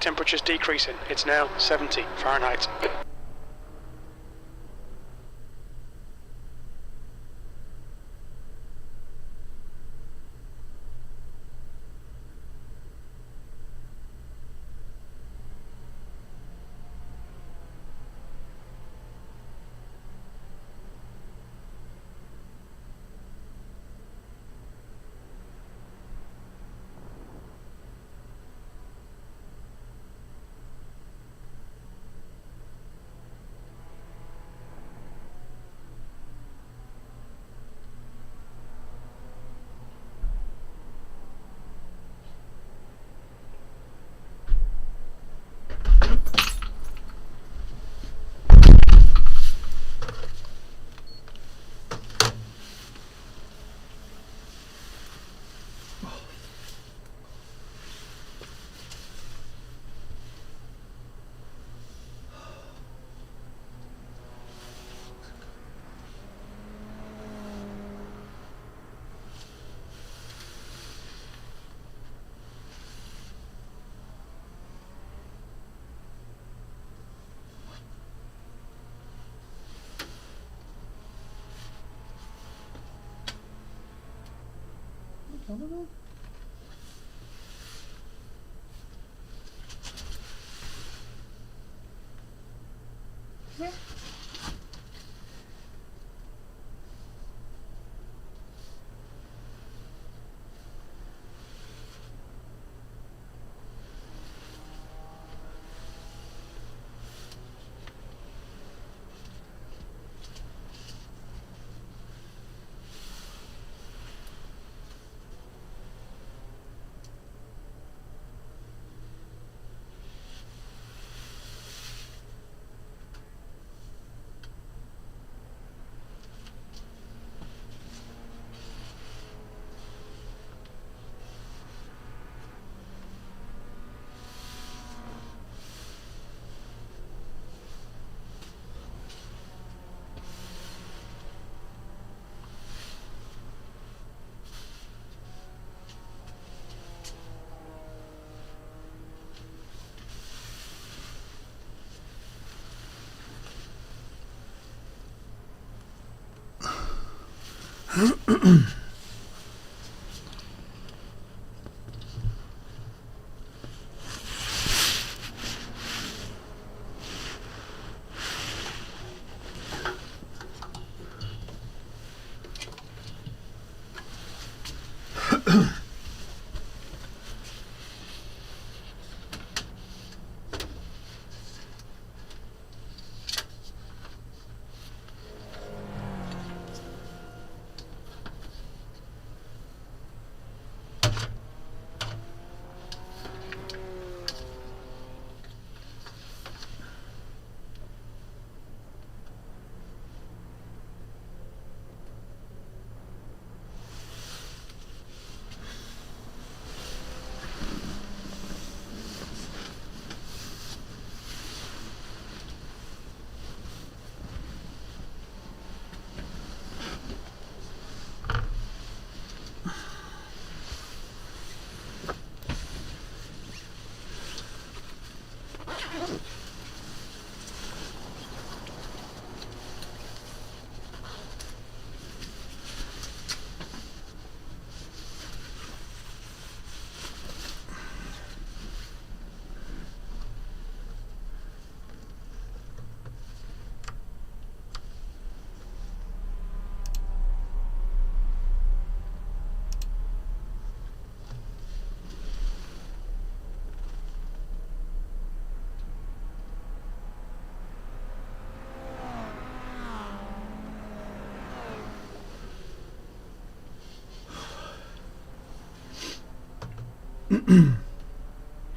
temperature's decreasing. It's now 70 Fahrenheit. I don't know. Yeah.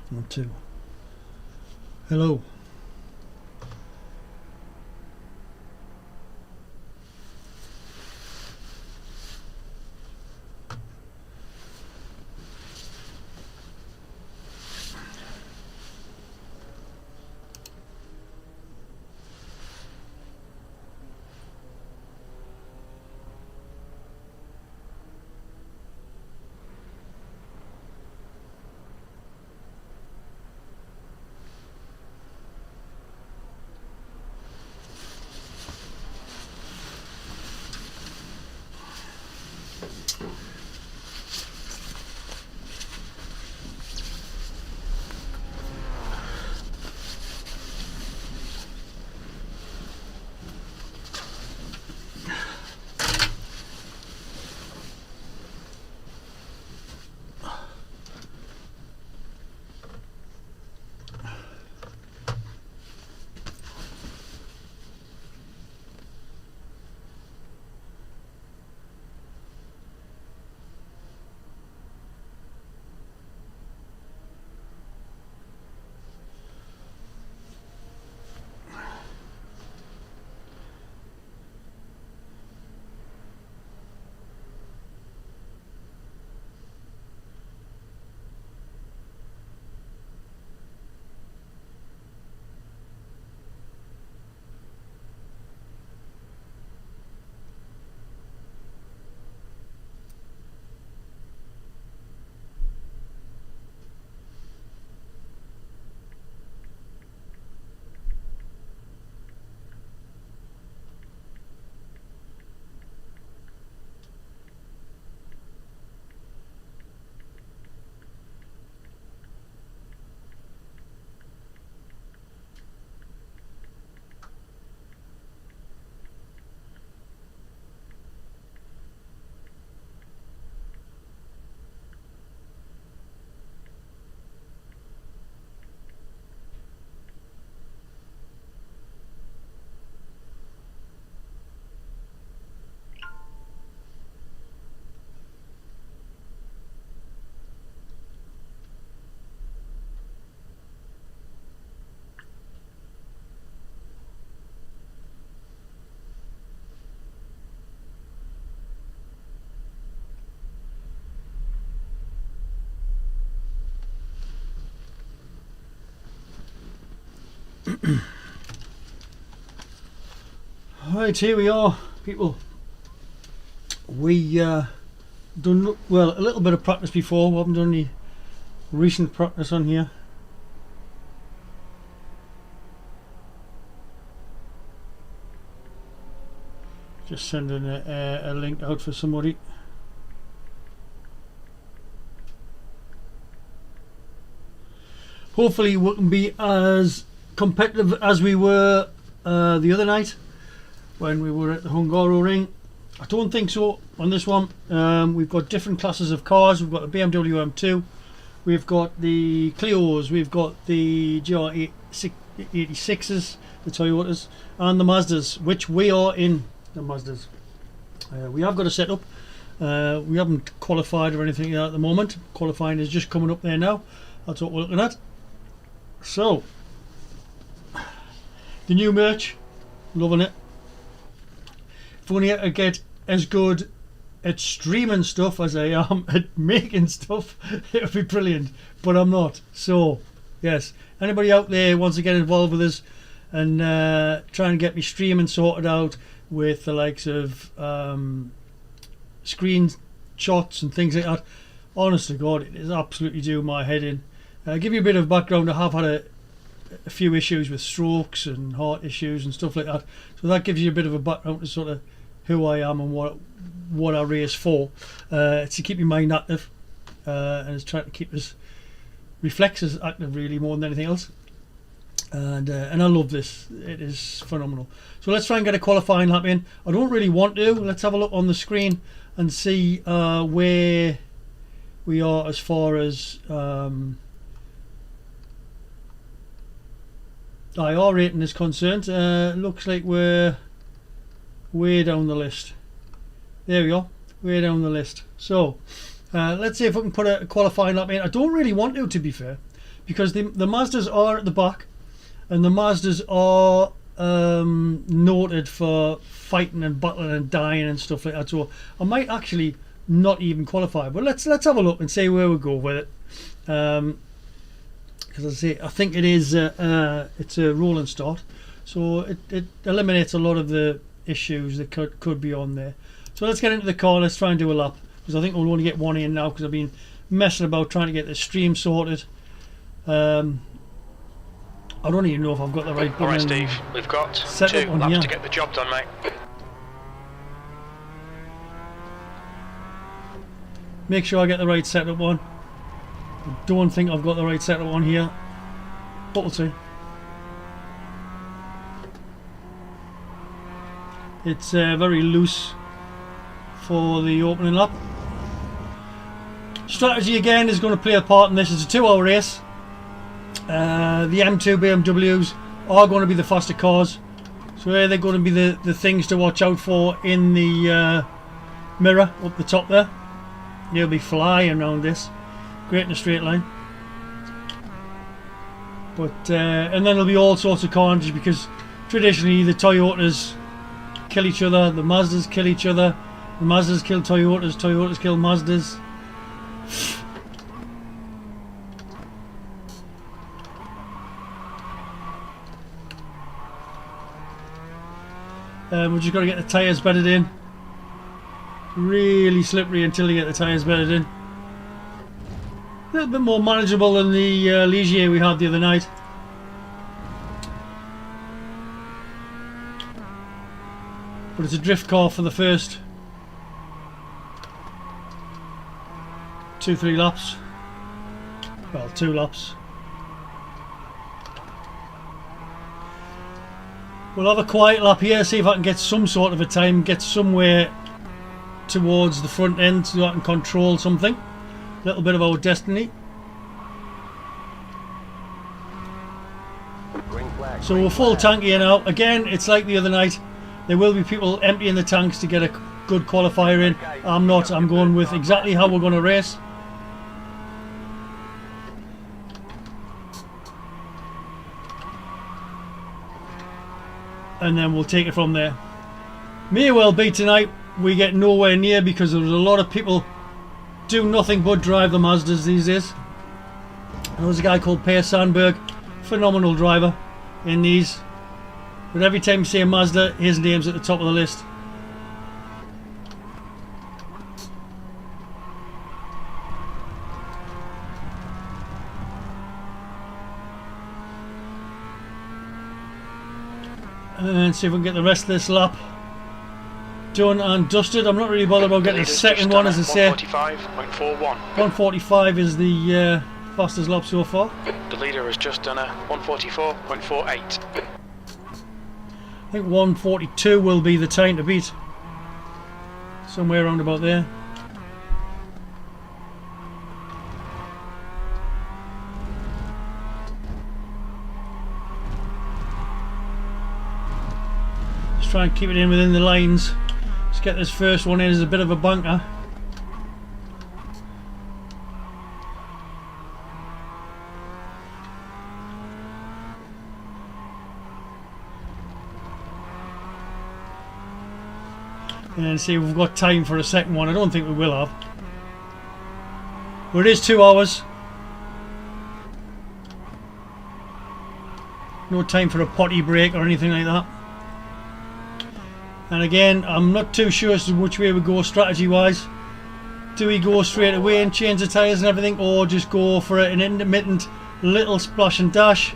One, two. Hello. Right, here we are, people. We done well a little bit of practice before. We haven't done any recent practice on here. Just sending a link out for somebody. Hopefully we can be as competitive as we were the other night when we were at the Hungaro ring. I don't think so on this one. We've got different classes of cars. We've got the BMW M2, we've got the Clios, we've got the GR86s, the Toyotas, and the Mazdas, which we are in the Mazdas. We have got a setup. We haven't qualified or anything at the moment. Qualifying is just coming up there now. That's what we're looking at. So, the new merch, loving it. If only I could get as good at streaming stuff as I am at making stuff, it would be brilliant, but I'm not. So, yes, anybody out there wants to get involved with us and try and get me streaming sorted out with the likes of screen shots and things like that, honest to God, it is absolutely doing my head in. Give you a bit of background. I have had a few issues with strokes and heart issues and stuff like that, so that gives you a bit of a background to sort of who I am and what I race for. It's to keep your mind active, and it's trying to keep us reflexes active really more than anything else. And I love this. It is phenomenal. So let's try and get a qualifying lap in. I don't really want to. Let's have a look on the screen and see where we are as far as IR rating is concerned. Looks like we're way down the list. There we go, way down the list. So let's see if we can put a qualifying lap in. I don't really want to be fair, because the Mazdas are at the back, and the Mazdas are noted for fighting and battling and dying and stuff like that. So I might actually not even qualify. But let's have a look and see where we go with it. Because I think it is it's a rolling start, so it eliminates a lot of the issues that could be on there. So let's get into the car. Let's try and do a lap, because I think we'll only get one in now, because I've been messing about trying to get the stream sorted. I don't even know if I've got the right button. Alright Steve, we've got 2 laps to get the job done, mate. Make sure I get the right setup on. I don't think I've got the right setup on here, but we'll see. It's very loose for the opening lap. Strategy again is going to play a part in this. It's a 2-hour race. The M2 BMWs are going to be the faster cars, so they're going to be the things to watch out for in the mirror up the top there. They'll be flying around this. Great in a straight line. But and then there'll be all sorts of carnage, because traditionally the Toyotas kill each other, the Mazdas kill each other, the Mazdas kill Toyotas, Toyotas kill Mazdas. We've just got to get the tyres bedded in. Really slippery until you get the tyres bedded in. A little bit more manageable than the Ligier we had the other night. But it's a drift car for the first 2-3 laps. Well, 2 laps. We'll have a quiet lap here, see if I can get some sort of a time, get somewhere towards the front end so I can control something. A little bit of our destiny. So we're full tank here now. Again, it's like the other night. There will be people emptying the tanks to get a good qualifier in. I'm not. I'm going with exactly how we're going to race. And then we'll take it from there. May well be tonight we get nowhere near, because there's a lot of people do nothing but drive the Mazdas these days. There was a guy called Per Sandberg, phenomenal driver. in these. But every time you see a Mazda, his name's at the top of the list. And see if we can get the rest of this lap done and dusted. I'm not really bothered about getting the second one, as I say. 145.41. 145 is the fastest lap so far. The leader has just done a 144.48. I think 142 will be the time to beat. Somewhere around about there. Just try and keep it in within the lines. Let's get this first one in as a bit of a bunker. And see if we've got time for a second one. I don't think we will have. But it is 2 hours. No time for a potty break or anything like that. And again, I'm not too sure as to which way we go strategy wise. Do we go straight away and change the tyres and everything, or just go for an intermittent little splash and dash?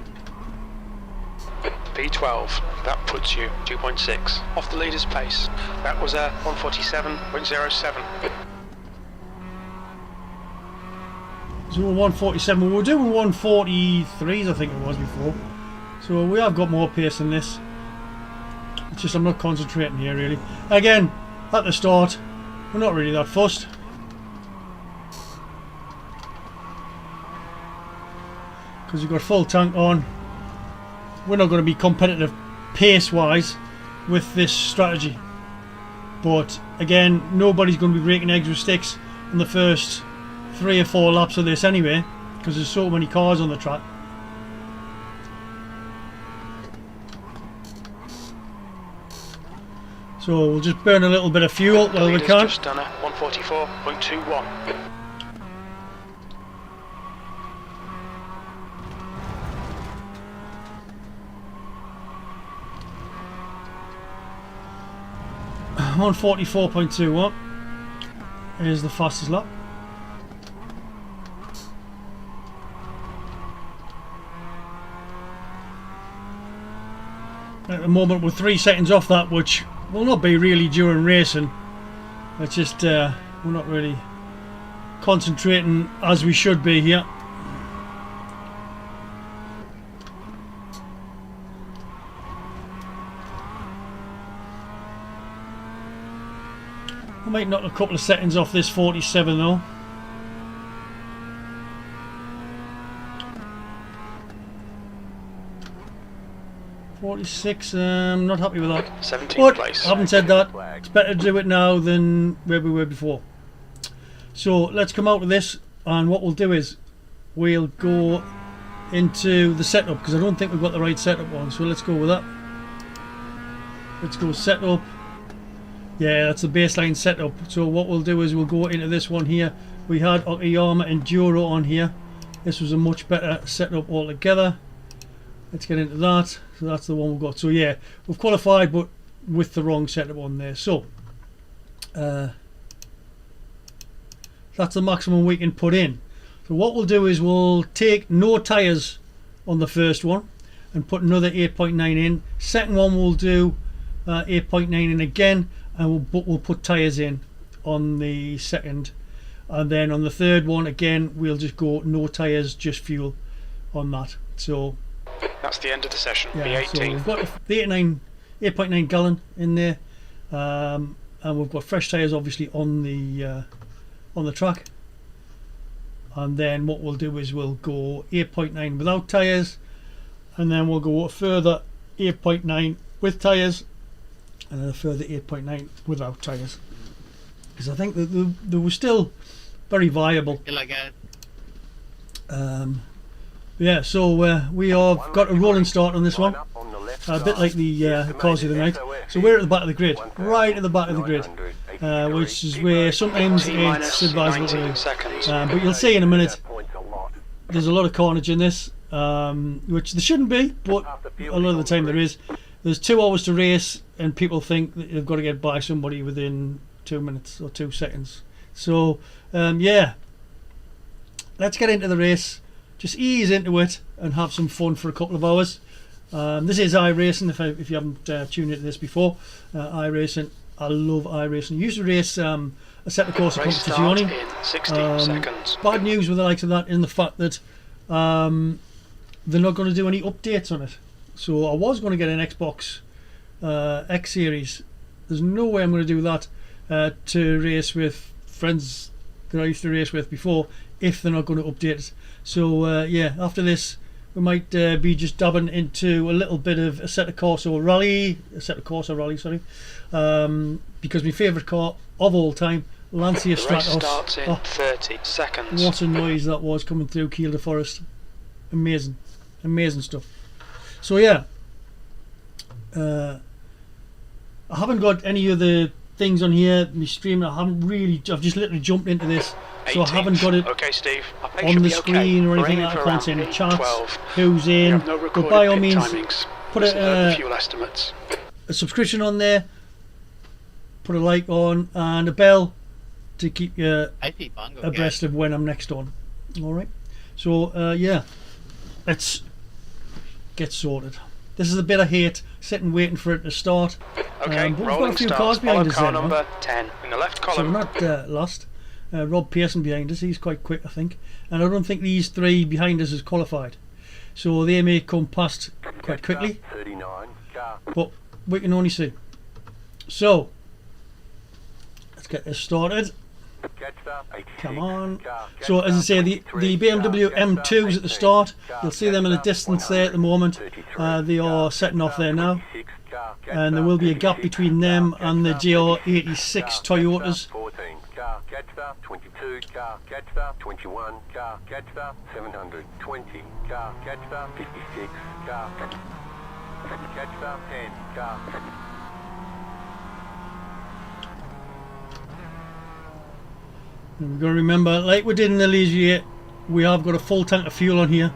P12, that puts you 2.6 off the leader's pace. That was a 147.07. So 147, we were doing 143s I think it was before. So we have got more pace than this. It's just I'm not concentrating here really. Again, at the start, we're not really that fussed. Because we've got full tank on. We're not going to be competitive pace wise with this strategy, but again, nobody's going to be breaking eggs with sticks on the first 3 or 4 laps of this anyway, because there's so many cars on the track. So we'll just burn a little bit of fuel while we can. Just done a 144.21. 144.21 is the fastest lap. At the moment we're 3 seconds off that, which will not be really during racing. It's just we're not really concentrating as we should be here. I might knock a couple of seconds off this 47 though. .46, I'm not happy with that. 17th But place. having said that, it's better to do it now than where we were before. So let's come out of this, and what we'll do is we'll go into the setup, because I don't think we've got the right setup on. So let's go with that. Let's go setup. Yeah, that's the baseline setup. So what we'll do is we'll go into this one here. We had Okayama Enduro on here. This was a much better setup altogether. Let's get into that. So that's the one we've got. So yeah, we've qualified, but with the wrong setup on there. So that's the maximum we can put in. So what we'll do is we'll take no tyres on the first one and put another 8.9 in. Second one we'll do 8.9 in again, and we'll put tyres in on the second, and then on the third one again we'll just go no tyres, just fuel on that. So that's the end of the session. yeah, The so 18th. we've got the 8.9 gallon in there, and we've got fresh tyres obviously on the track. And then what we'll do is we'll go 8.9 without tyres, and then we'll go a further 8.9 with tyres, and then a further 8.9 without tyres, because I think that they were still very viable. Yeah, so we have got a rolling start on this one, a bit like the cars of the night. So we're at the back of the grid, right at the back of the grid, which is where sometimes it's advisable to, but you'll see in a minute there's a lot of carnage in this, which there shouldn't be, but a lot of the time there is. There's 2 hours to race, and people think that they've got to get by somebody within 2 minutes or 2 seconds. So, yeah, let's get into the race. Just ease into it and have some fun for a couple of hours. This is iRacing, if you haven't tuned into this before. iRacing, I love iRacing. I used to race a set of course of Race start Competizione. in 16 seconds. Bad news with the likes of that in the fact that they're not going to do any updates on it. So I was going to get an Xbox X Series. There's no way I'm going to do that to race with friends that I used to race with before if they're not going to update it. So yeah, after this we might be just dabbing into a little bit of Assetto Corsa Rally, sorry, because my favourite car of all time, Lancia The race Stratos. starts in 30 seconds. What a noise that was coming through Kielder Forest. Amazing stuff. So yeah, I haven't got any other things on here. My stream, I've just literally jumped into this, so I haven't got it Okay, Steve. Our pace on should the be okay. screen or We're anything. aiming I for can't see around any chats, 12. who's We in, have no but recorded by all pit means timings. put Listen to the a fuel estimates. subscription on there, put a like on, and a bell to keep you IP Bongo abreast of when I'm next on. Alright, so yeah, let's get sorted. This is a bit I hate, sitting waiting for it to start. Okay, But we've got a rolling few starts. cars behind Follow us car there now. number 10 in the left So we're column. not lost. Rob Pearson behind us, he's quite quick I think, and I don't think these 3 behind us is qualified, so they may come past quite quickly, 39, car. but we can only see. So let's get this started. Come on. So as I say, the BMW M2s at the start, you'll see them in the distance there at the moment. They are setting off there now, and there will be a gap between them and the GR86 Toyotas. 14 car, Gadstar, 22 car, Gadstar, 21 car, Gadstar, 720 car, Gadstar, 56 car, Gadstar, 10 car. And we've got to remember, like we did in the Ligier, we have got a full tank of fuel on here,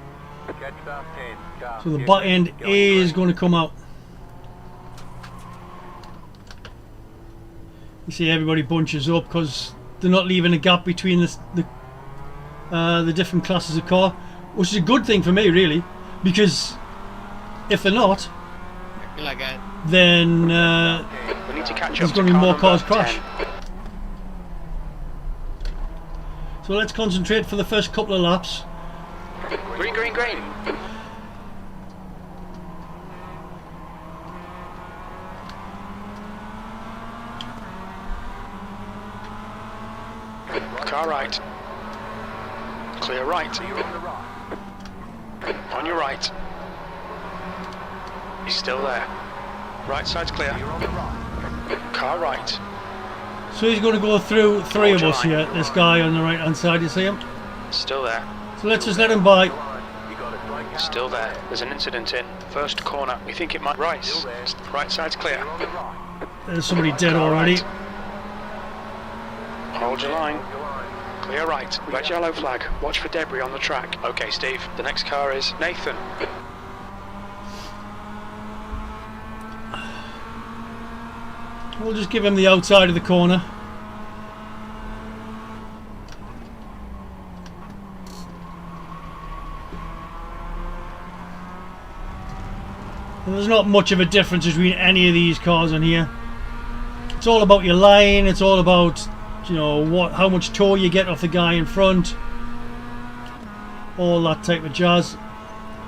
Gadstar, 10 car. so the back end is going to come out. You see everybody bunches up because they're not leaving a gap between the different classes of car, which is a good thing for me really, because if they're not, I feel like then We need to catch there's up going to to be car more number cars 10. crash. So let's concentrate for the first couple of laps. Green, green, green. Car right. Clear right. On your right. He's still there. Right side's clear. Car right. So he's going to go through 3 of Hold us your here. line. This guy on the right hand side, you see him? Still there. So let's just let him by. Still there. There's an incident in first corner. We think it might rise. Right side's clear. There's somebody dead Car already. right. Hold your line. Clear right. Red yellow flag. Watch for debris on the track. Okay, Steve. The next car is Nathan. We'll just give him the outside of the corner. And there's not much of a difference between any of these cars on here. It's all about your line, it's all about, you know, how much tow you get off the guy in front. All that type of jazz.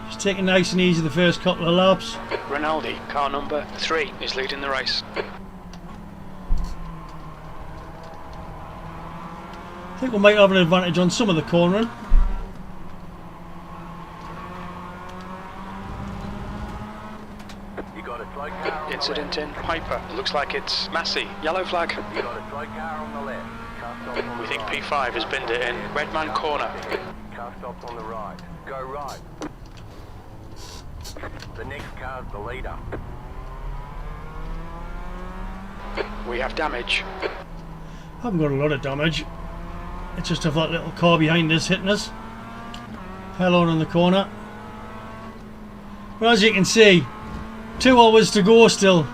Just take it nice and easy the first couple of laps. Rinaldi, car number 3, is leading the race. I think we might have an advantage on some of the cornering. You got a slow car on Incident the in Piper. It looks like it's Massey. Yellow flag. left. You got a slow car on the left. Car stops on We the think right. P5 has binned it in. Redman corner. Car stops on the right. Go right. The next car's the leader. We have damage. I haven't got a lot of damage. It's just of that little car behind us hitting us. Hell on in the corner. But as you can see, 2 hours to go still.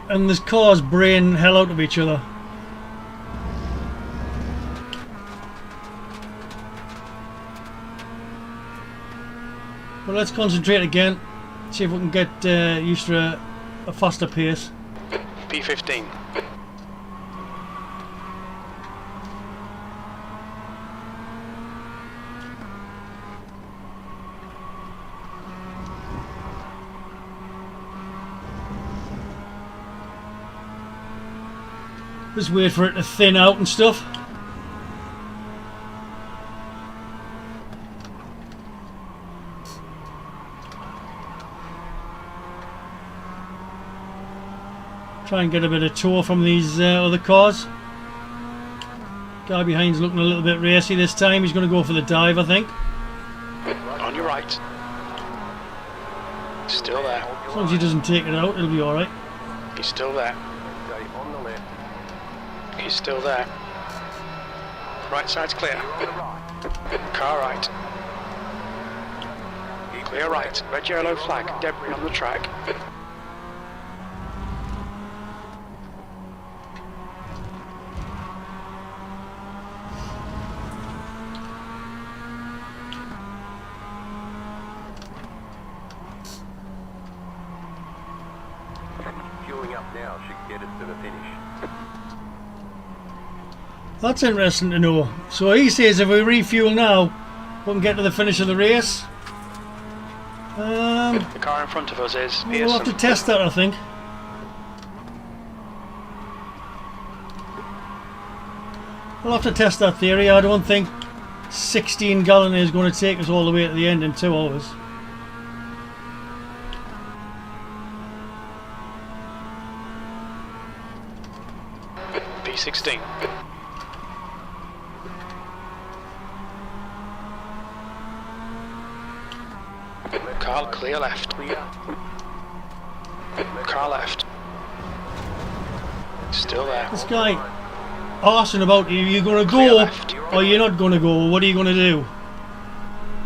And this car's braying hell out of each other. Well, let's concentrate again. See if we can get used to a faster pace. P15. Just wait for it to thin out and stuff. Try and get a bit of tour from these other cars. Guy behind's looking a little bit racy this time. He's going to go for the dive, I think. On your right. Still there. As long as he doesn't take it out, it'll be alright. He's still there. Stay on the left. He's still there. Right side's clear. On the right. Car right. Clear right. Red yellow flag. Debris on the track. Queuing up now should get us to the finish. That's interesting to know. So he says if we refuel now, we can get to the finish of the race. The car in front of us is We'll have to Pearson. test that, I think. We'll have to test that theory. I don't think 16 gallon is going to take us all the way to the end in 2 hours. P16. Car clear left. Clear. Car left. Still there. This guy arsing about you. You're going to Clear go left. or you're not going to go. What are you going to do?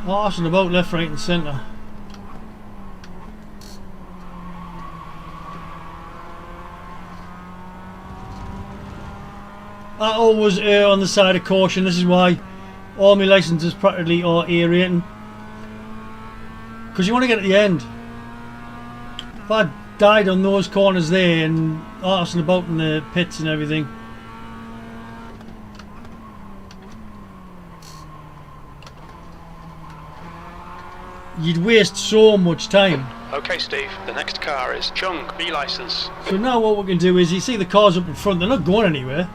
Arsing about left, right and centre. I always err on the side of caution. This is why all my licenses practically are A rating. Because you want to get at the end. If I died on those corners there and arsing about in the pits and everything. You'd waste so much time. Okay, Steve. The next car is Chung, B license. So now what we can do is, you see the cars up in front, they're not going anywhere.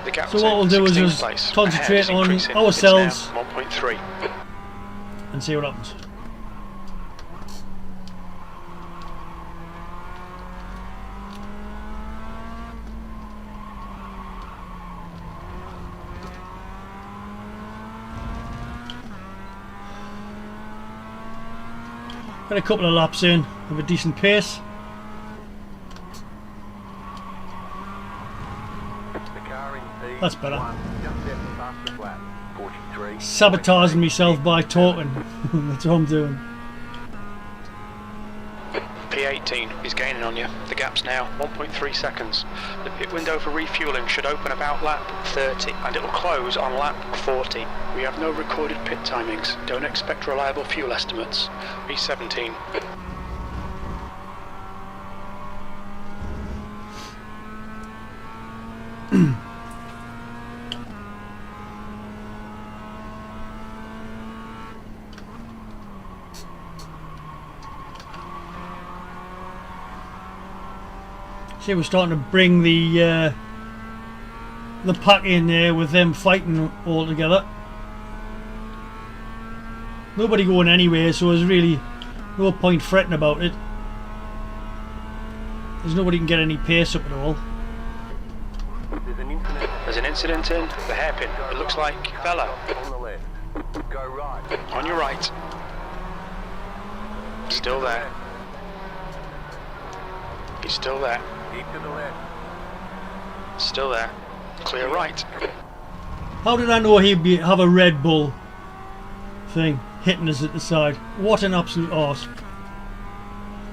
The gap So what we'll do is just concentrate on ourselves. 1.3. And see what happens. Got a couple of laps in with a decent pace. The car in P1, That's better. just left the fastest lap. 43. Sabotaging myself by talking. That's what I'm doing. P18 is gaining on you. The gap's now 1.3 seconds. The pit window for refueling should open about lap 30 and it will close on lap 40. We have no recorded pit timings. Don't expect reliable fuel estimates. P17. See, we're starting to bring the pack in there with them fighting all together. Nobody going anywhere, so there's really no point fretting about it. There's nobody can get any pace up at all. There's an incident. There's an incident in the hairpin. It looks like Bella. On the left. Go right. On your right. Still there. He's still there. Keep to the left. Still there. Clear right. How did I know have a Red Bull thing hitting us at the side? What an absolute arse.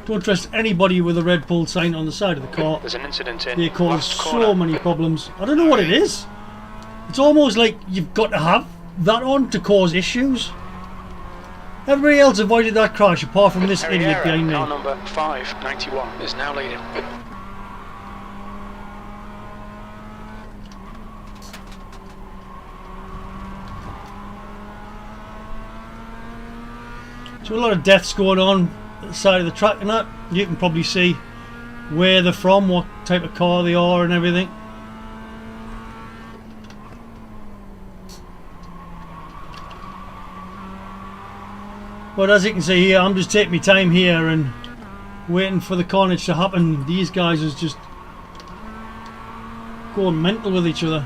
Don't trust anybody with a Red Bull sign on the side of the car. There's an incident in They cause last so corner. many problems. I don't know what it is. It's almost like you've got to have that on to cause issues. Everybody else avoided that crash apart from this idiot Herrera, behind me. car number 591 is now leading. So a lot of deaths going on at the side of the track and that. You can probably see where they're from, what type of car they are and everything. But as you can see here, I'm just taking my time here and waiting for the carnage to happen. These guys is just going mental with each other.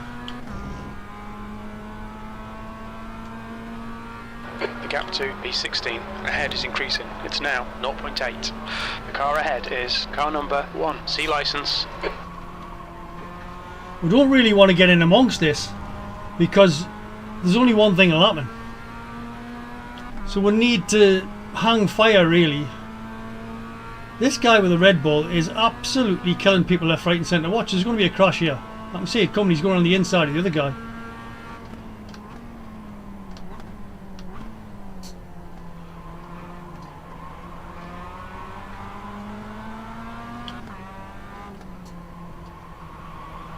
The gap to B16 ahead is increasing. It's now 0.8. The car ahead is car number 1, C license. We don't really want to get in amongst this because there's only one thing will happen. So we need to hang fire really. This guy with the Red Bull is absolutely killing people left, right and centre. Watch, there's going to be a crash here. I can see it coming, he's going on the inside of the other guy.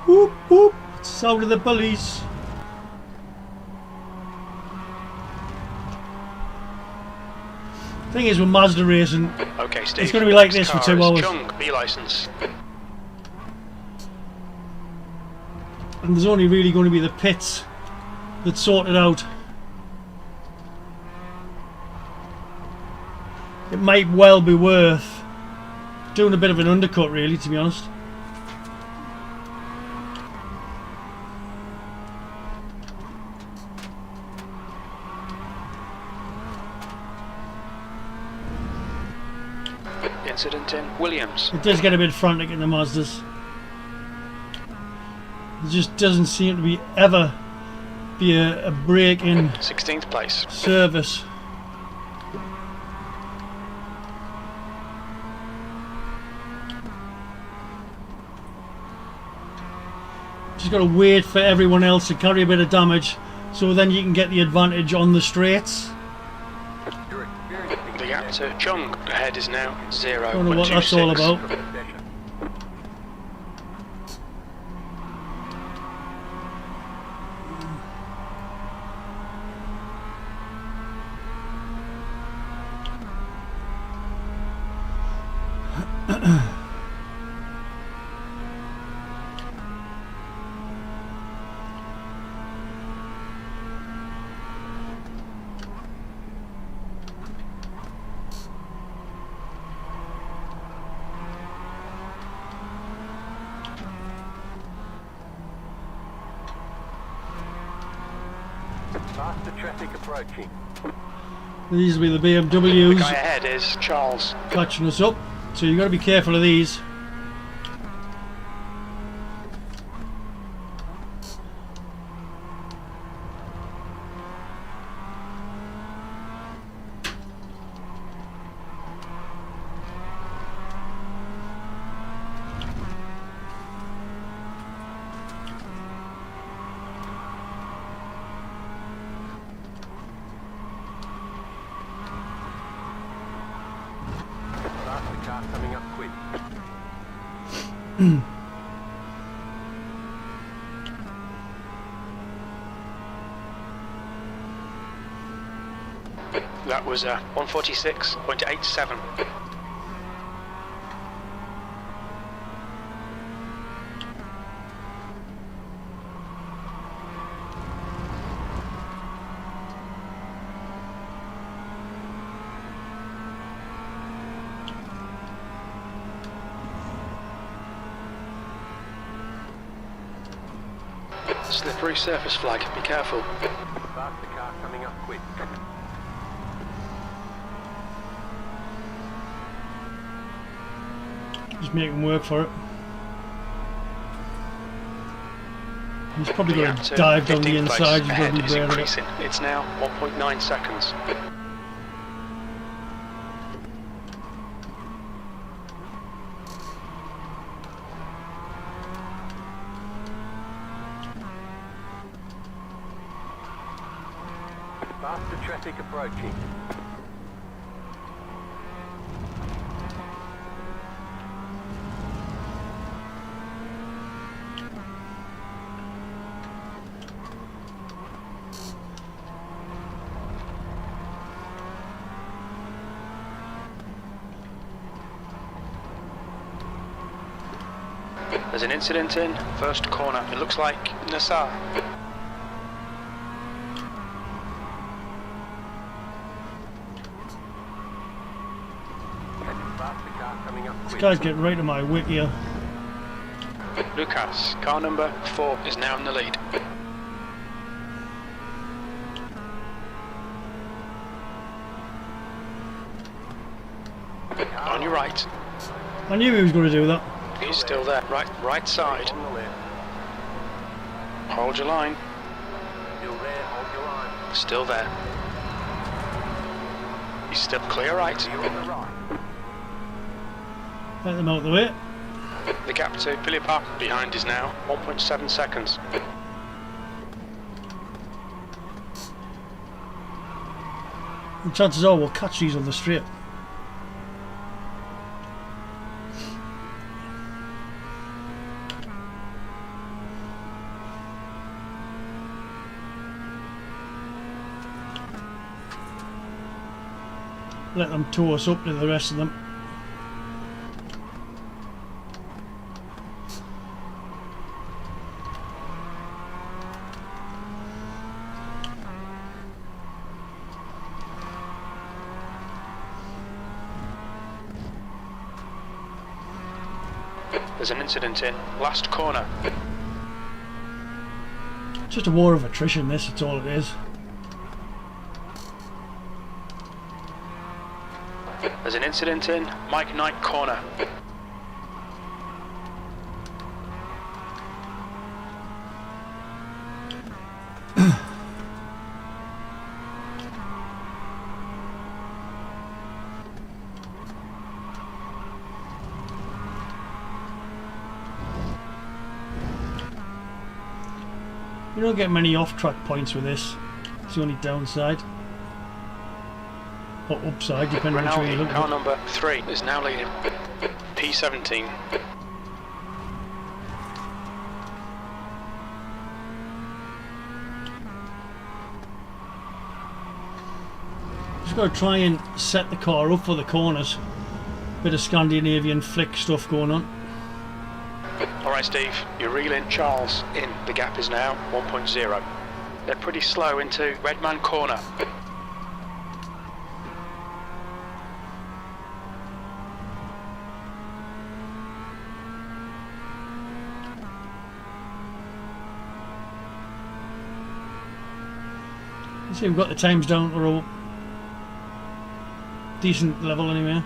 Whoop whoop, it's out of the police. Thing is with Mazda racing, Okay, Steve. it's going to be like Next this for car 2 is hours. Chung, B license. And there's only really going to be the pits that sort it out. It might well be worth doing a bit of an undercut really, to be honest. Incident in Williams. It does get a bit frantic in the Mazdas. There just doesn't seem to be ever be a break in 16th place. service. Just got to wait for everyone else to carry a bit of damage so then you can get the advantage on the straights. You're experiencing The gap to Chung ahead is now 0.26. Don't know what that's all about. possession. Faster traffic approaching. These will be the The BMWs guy ahead is Charles. catching us up, so you've got to be careful of these. Faster car coming up quick. That was 146.87. Slippery surface flag, be careful. Faster car coming up quick. Just make them work for it. He's probably The going gap to dive down the 15th place inside. He's going ahead to be is brave of it. increasing. It's now 1.9 seconds. Faster traffic approaching. There's an incident in first corner. It looks like Nassau. Faster car coming up This quick. guy's getting right to my wit here. Lucas, car number 4 is now in the lead. On your right. I knew he was going to do that. He's still there. Right side. On the left. Hold your line. Still there, hold your line. Still there. He's still clear right. You're on the right. Let them out of the way. The gap to Philippa behind is now 1.7 seconds. And chances are we'll catch these on the straight. Let them tow us up to the rest of them. There's an incident in last corner. Just a war of attrition, this, it's all it is. There's an incident in Mike Knight corner. You don't get many off-track points with this. It's the only downside. Or upside, depending on which way you Rinaldi, look car at it. number 3 is now leading. P17. Just got to try and set the car up for the corners. Bit of Scandinavian flick stuff going on. Alright Steve, you're reeling Charles in. The gap is now 1.0. They're pretty slow into Redman corner. See, we've got the times down to a decent level anyway.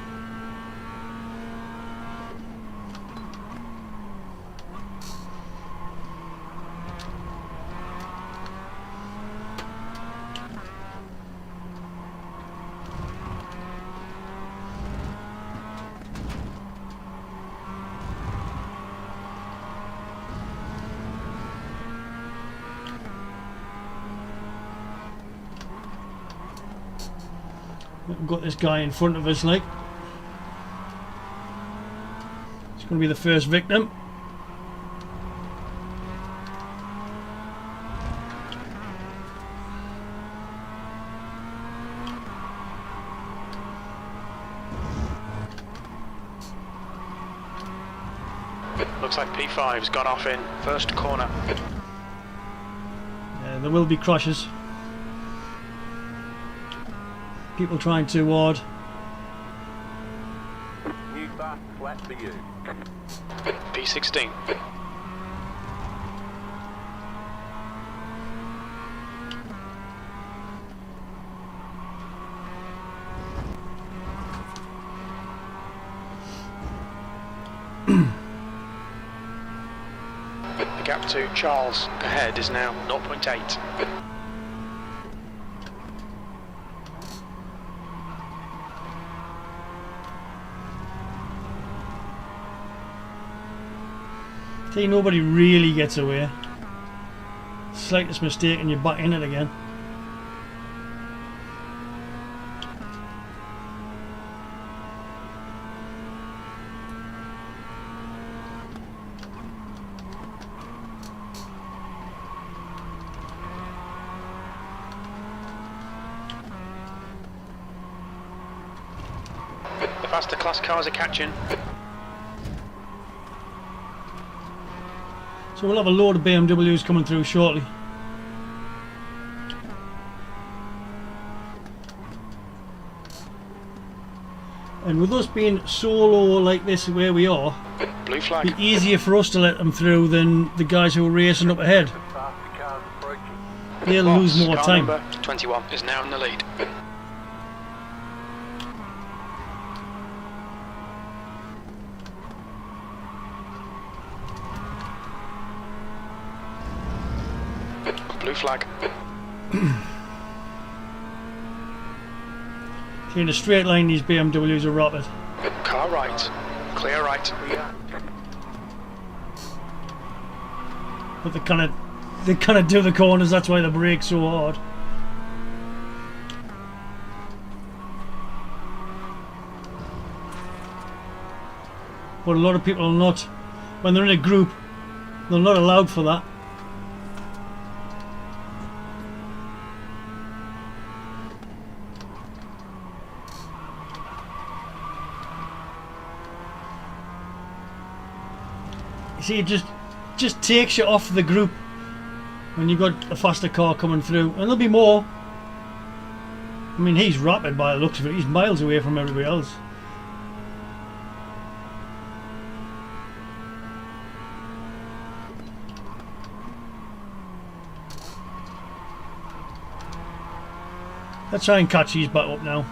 We've got this guy in front of us, like. It's going to be the first victim. Looks like P5's gone off in first corner. Yeah, there will be crashes. People trying too hard. New fast flat for you. P16. The gap to Charles ahead is now 0.8. See, nobody really gets away. Slightest mistake and you're back in it again. The faster class cars are catching. So we'll have a load of BMWs coming through shortly. And with us being so low like this where we are, Blue flag. it'd be easier for us to let them through than the guys who are racing up ahead. Faster cars approaching. They'll lose more Car time. number 21 is now in the lead. Blue flag. See, in a straight line these BMWs are rapid. Car right. Clear right. But they kind of do the corners, that's why they brake so hard. But a lot of people are not, when they're in a group, they're not allowed for that. You see, it just takes you off the group when you've got a faster car coming through, and there'll be more. I mean, he's rapid by the looks of it. He's miles away from everybody else. Let's try and catch these back up now.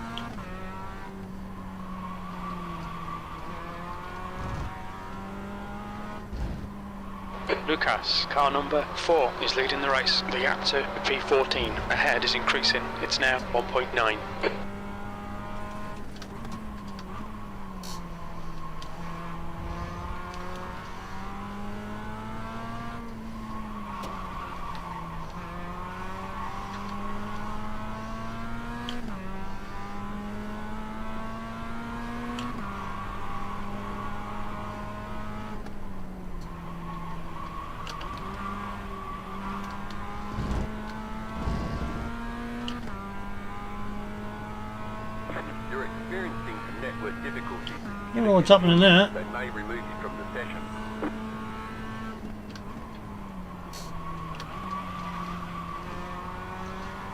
Lucas, car number 4, is leading the race. The gap to P14 ahead is increasing. It's now 1.9. You're experiencing some network difficulties. I don't know what's happening there. They may remove you from the session.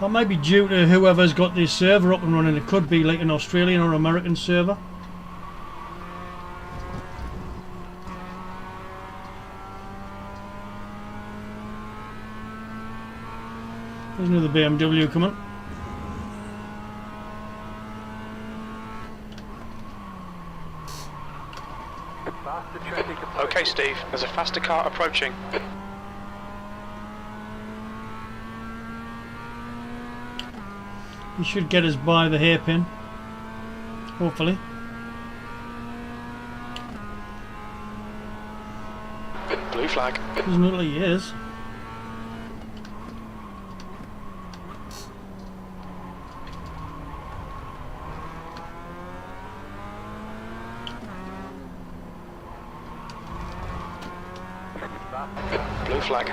That might be due to whoever's got this server up and running. It could be like an Australian or American server. There's another BMW coming. Faster traffic approaching. Okay, Steve, there's a faster car approaching. He should get us by the hairpin. Hopefully. Blue flag. Doesn't look like he is. Blue flag.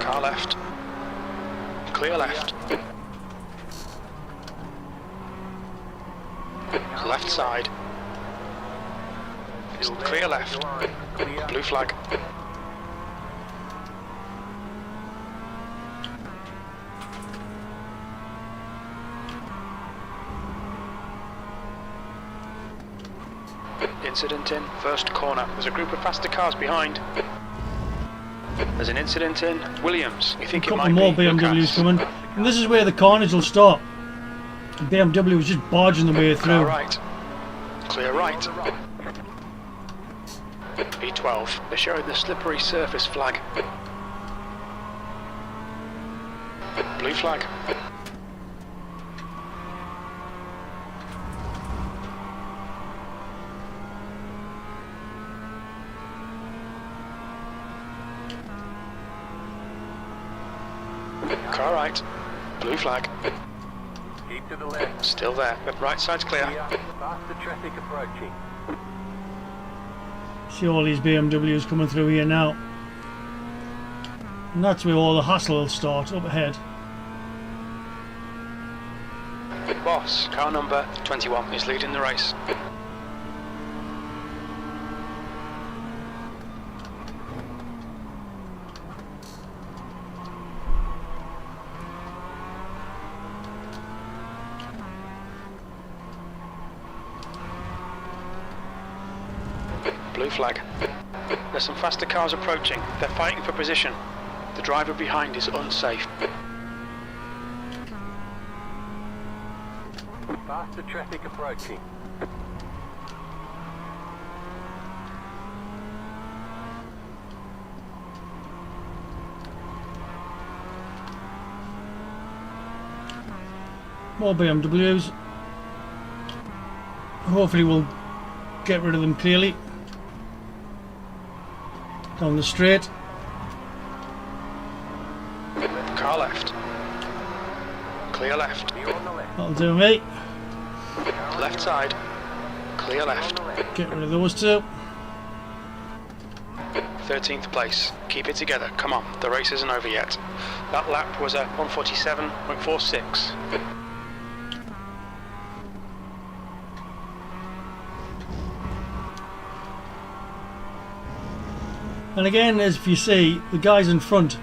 Car left. Clear left. Left side. It's clear left. Blue flag. Incident in first corner. There's a group of faster cars behind. There's an incident in Williams. You think A it couple might more be BMWs Lucas. coming. And this is where the carnage will start. The BMW was just barging the way Car through. right. Clear right. B12. They're showing the slippery surface flag. Blue flag. Car right. Blue flag. Keep to the left. Still there. The right side's clear. Clear. Faster traffic approaching. See all these BMWs coming through here now. And that's where all the hassle will start, up ahead. Boss, car number 21 is leading the race. Blue flag. There's some faster cars approaching. They're fighting for position. The driver behind is unsafe. Faster traffic approaching. More BMWs. Hopefully we'll get rid of them clearly. Down the straight. Car left. Clear left. You're on the left. That'll do me. Left side. Clear On left. the left. Get rid of those two. 13th place. Keep it together. Come on. The race isn't over yet. That lap was a 147.46. And again, as you see, the guys in front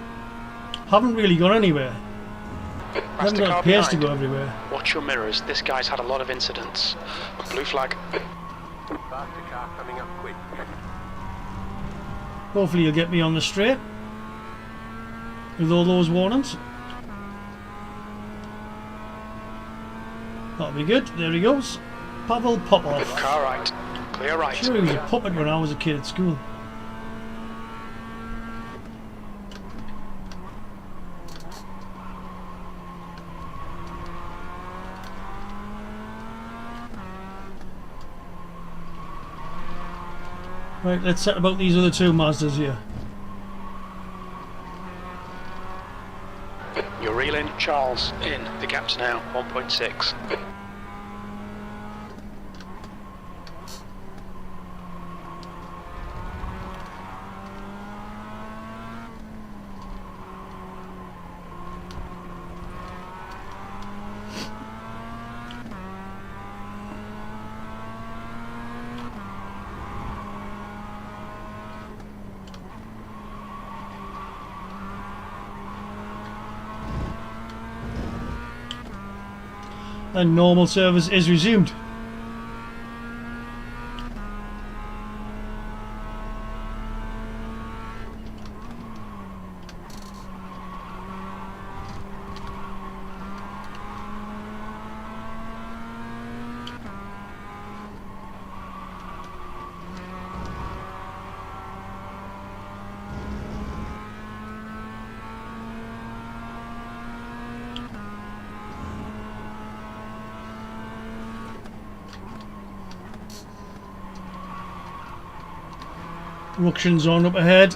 haven't really gone anywhere. They haven't Faster got car the pace to behind. go everywhere. Watch your mirrors. This guy's had a lot of incidents. Blue flag. Faster car coming up quick. Hopefully you'll get me on the straight with all those warnings. That'll be good. There he goes. Pavel Popov. Car right. Clear right. Sure, he was a puppet when I was a kid at school. Right, let's set about these other two Mazdas here. You're reeling. Charles in. The gap's now 1.6. And normal service is resumed. Ruction zone up ahead.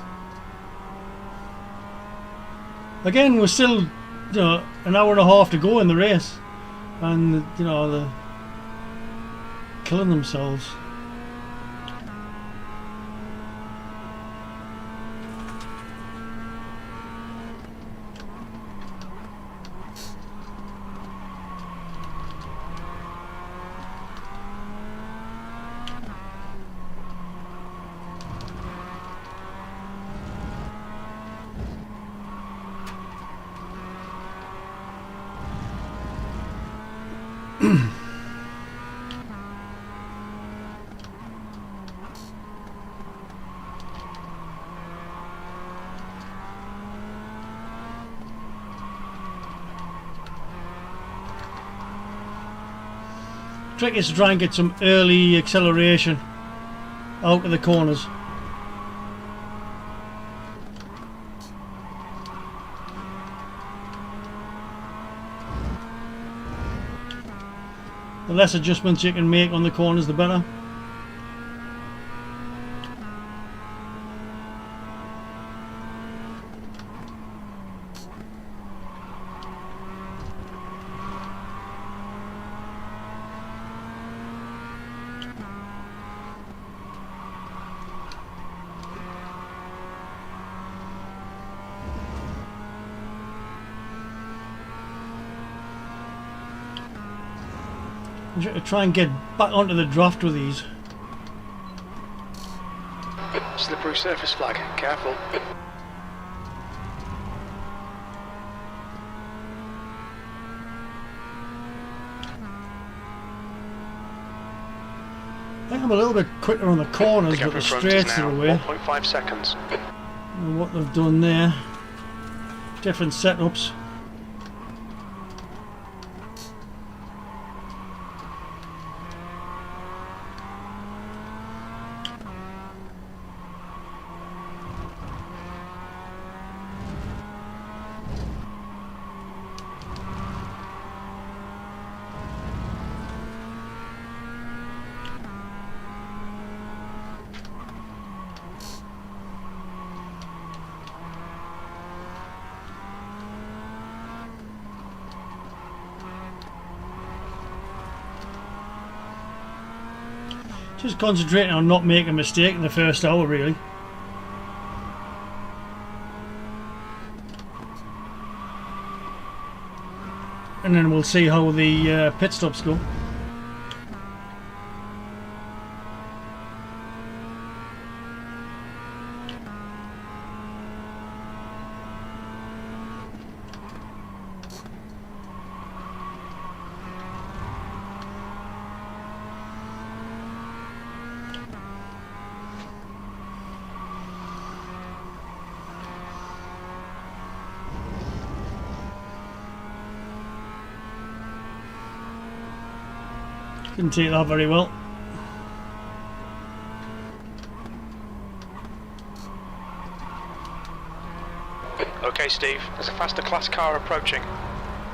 Again, we're still, an hour and a half to go in the race, and they're killing themselves. trick is to try and get some early acceleration out of the corners. The less adjustments you can make on the corners, the better. I'm trying to try and get back onto the draft with these. Slippery surface flag, careful. I think I'm a little bit quicker on the corners, The but gap the in front is straights are now away. 1.5 seconds. And what they've done there, different setups. Just concentrating on not making a mistake in the first hour, really. And then we'll see how the pit stops go. Didn't take that very well. Okay, Steve, there's a faster class car approaching.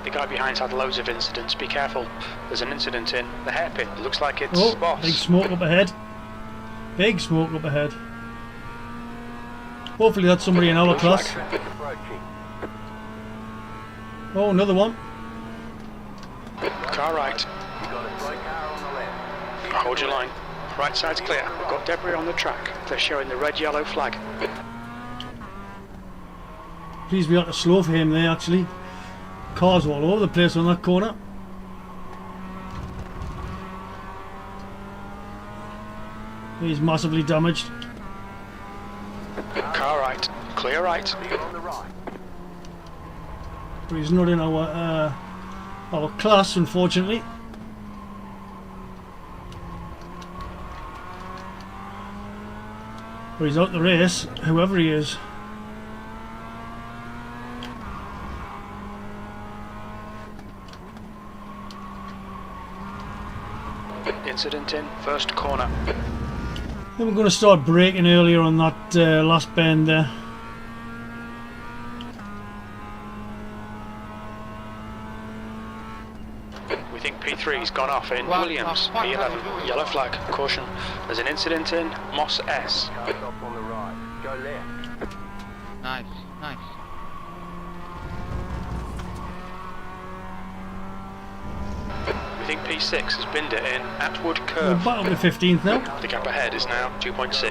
The guy behind's had loads of incidents, be careful. There's an incident in the hairpin. It looks like it's Oh, Boss. big smoke up ahead. Big smoke up ahead. Hopefully that's somebody in our Blue class. flag. Approaching. Oh, another one. Car right. You got a slow car on the left. Hold your line. Right side's clear. We've got debris on the track. They're showing the red-yellow flag. Please be able to slow for him there, actually. Cars all over the place on that corner. He's massively damaged. Car right. Clear right. You're on the right. But he's not in our class, unfortunately. But he's out the race, whoever he is. Incident in first corner. Then we're going to start braking earlier on that last bend there. We think P3's gone off in Well, Williams. P11. Yellow flag. Caution. There's an incident in Moss S. Car stop on the right. Go left. Nice, nice. We think P6 has binned it in Atwood We're Curve. back up to 15th now. The gap ahead is now 2.6.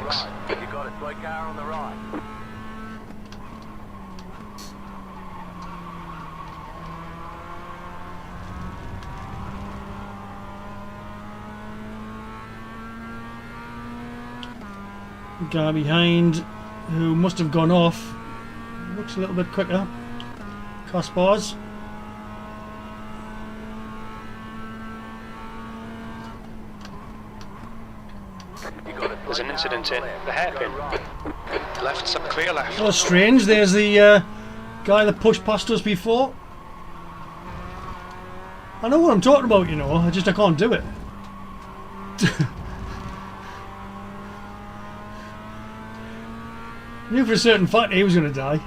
You got a slow car on the right. Guy behind who must have gone off. Looks a little bit quicker. Crossbars. You got a There's slow an car incident on in left. the hairpin. Go right. Left, clear left. Oh, strange. There's the guy that pushed past us before. I know what I'm talking about, you know. I can't do it. Knew for a certain fact he was going to die.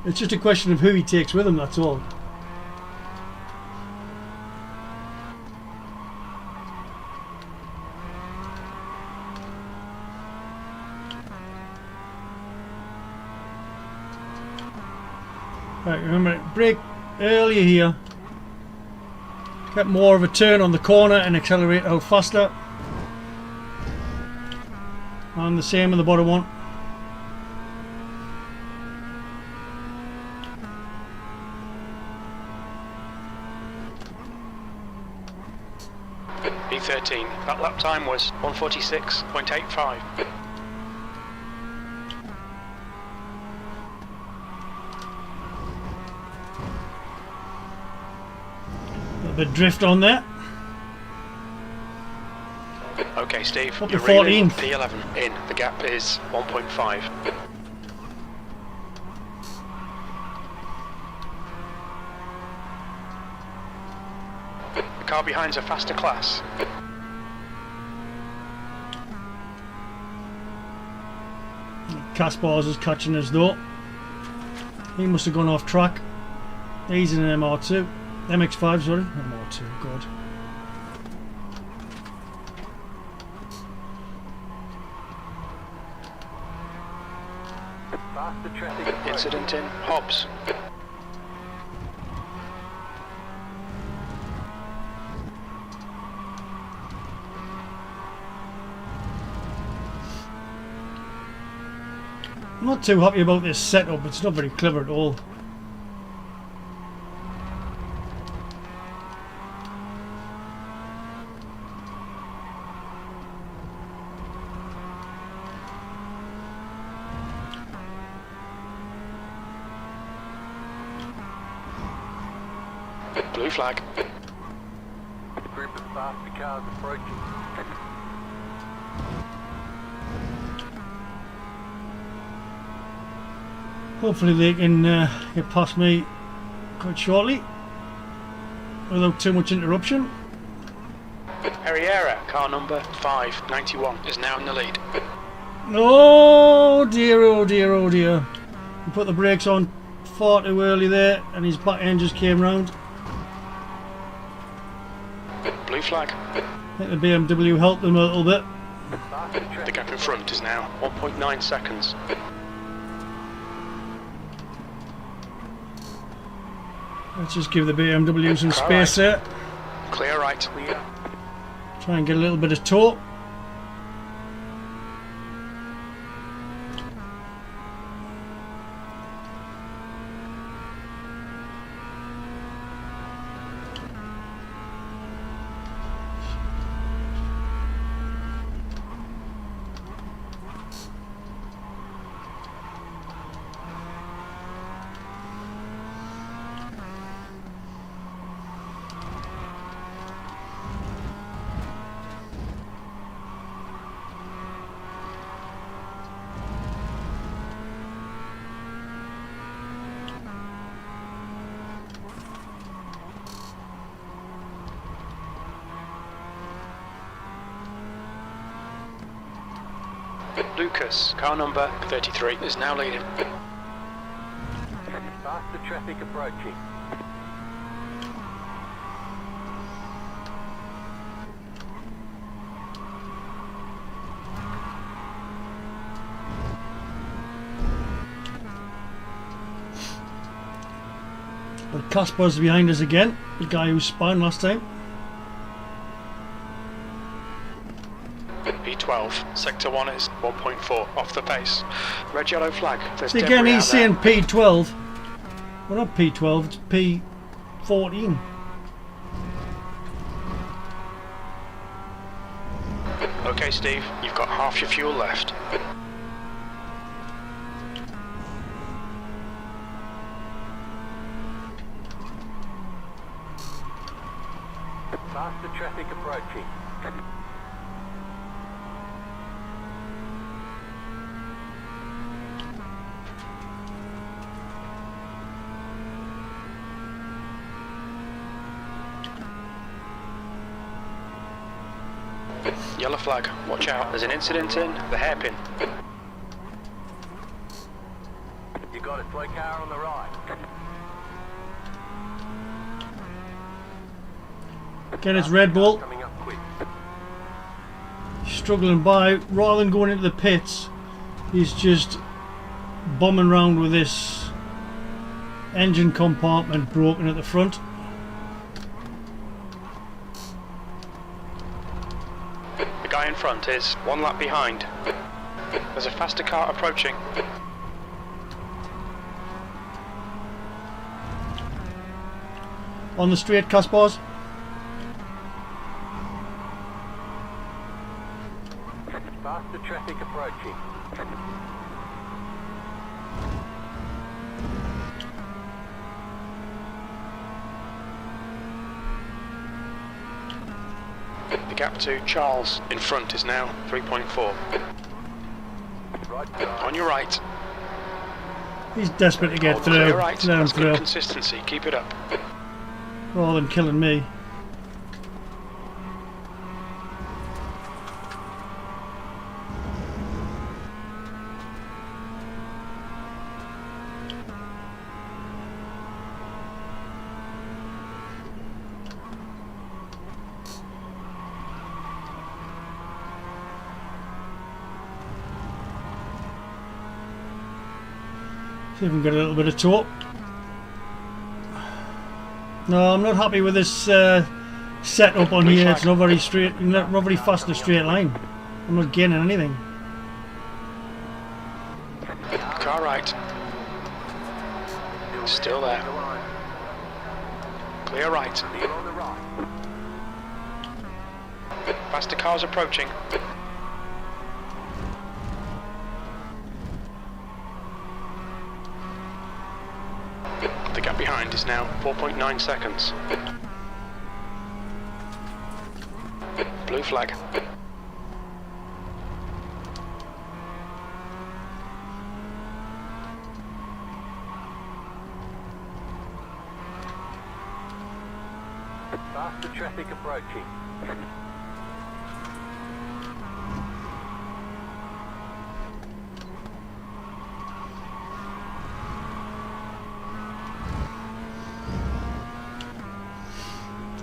It's just a question of who he takes with him, that's all. Right, remember, brake earlier here. Get more of a turn on the corner and accelerate out faster. And the same with the bottom one. B13, that lap time was 146.85. A bit of drift on there. Okay, Steve, Up you're to reeling 14th. P11 in. The gap is 1.5. The car behind's a faster class. Caspars is catching us though. He must have gone off track. He's in an MR2. MX5, sorry. MR2, God. Faster traffic approaching. Incident in Hobbs. I'm not too happy about this setup. It's not very clever at all. Blue flag. Group of faster cars approaching. Hopefully they can get past me quite shortly without too much interruption. Herrera, car number 591, is now in the lead. Oh dear, oh dear, oh dear. He put the brakes on far too early there and his back end just came round. Blue flag. I think the BMW helped them a little bit. Faster The traffic gap in front is now 1.9 seconds. Let's just give the BMW some space there. Clear right. clear. Try and get a little bit of torque. Lucas, car number 33, is now leading. Faster traffic approaching. But Caspar's behind us again, the guy who spun last time. P12, sector 1 is 1.4 off the pace. Red yellow flag. There's See, again, debris he's out there. saying P12. Well, not P12, it's P14. Okay, Steve, you've got half your fuel left. Faster traffic approaching. Yellow flag, watch out. There's an incident in the hairpin. You got a slow car on the right. Again, it's Red Bull. Coming up quick. Struggling by. Rather than going into the pits, he's just bombing around with this engine compartment broken at the front. The guy in front is 1 lap behind. There's a faster car approaching. On the straight, Caspars. Faster traffic approaching. The gap to Charles in front is now 3.4. Right side. On your right. He's desperate to get Hold through. clear right. Let him That's good through. consistency. Keep it up. Rather than killing me. See if we can get a little bit of torque. No, I'm not happy with this setup on here. It's not very straight, not very fast in a straight line. I'm not gaining anything. Car right. Still there. The line. Clear right. Clear on the right. Faster cars approaching. The gap behind is now 4.9 seconds. Blue flag. Faster traffic approaching.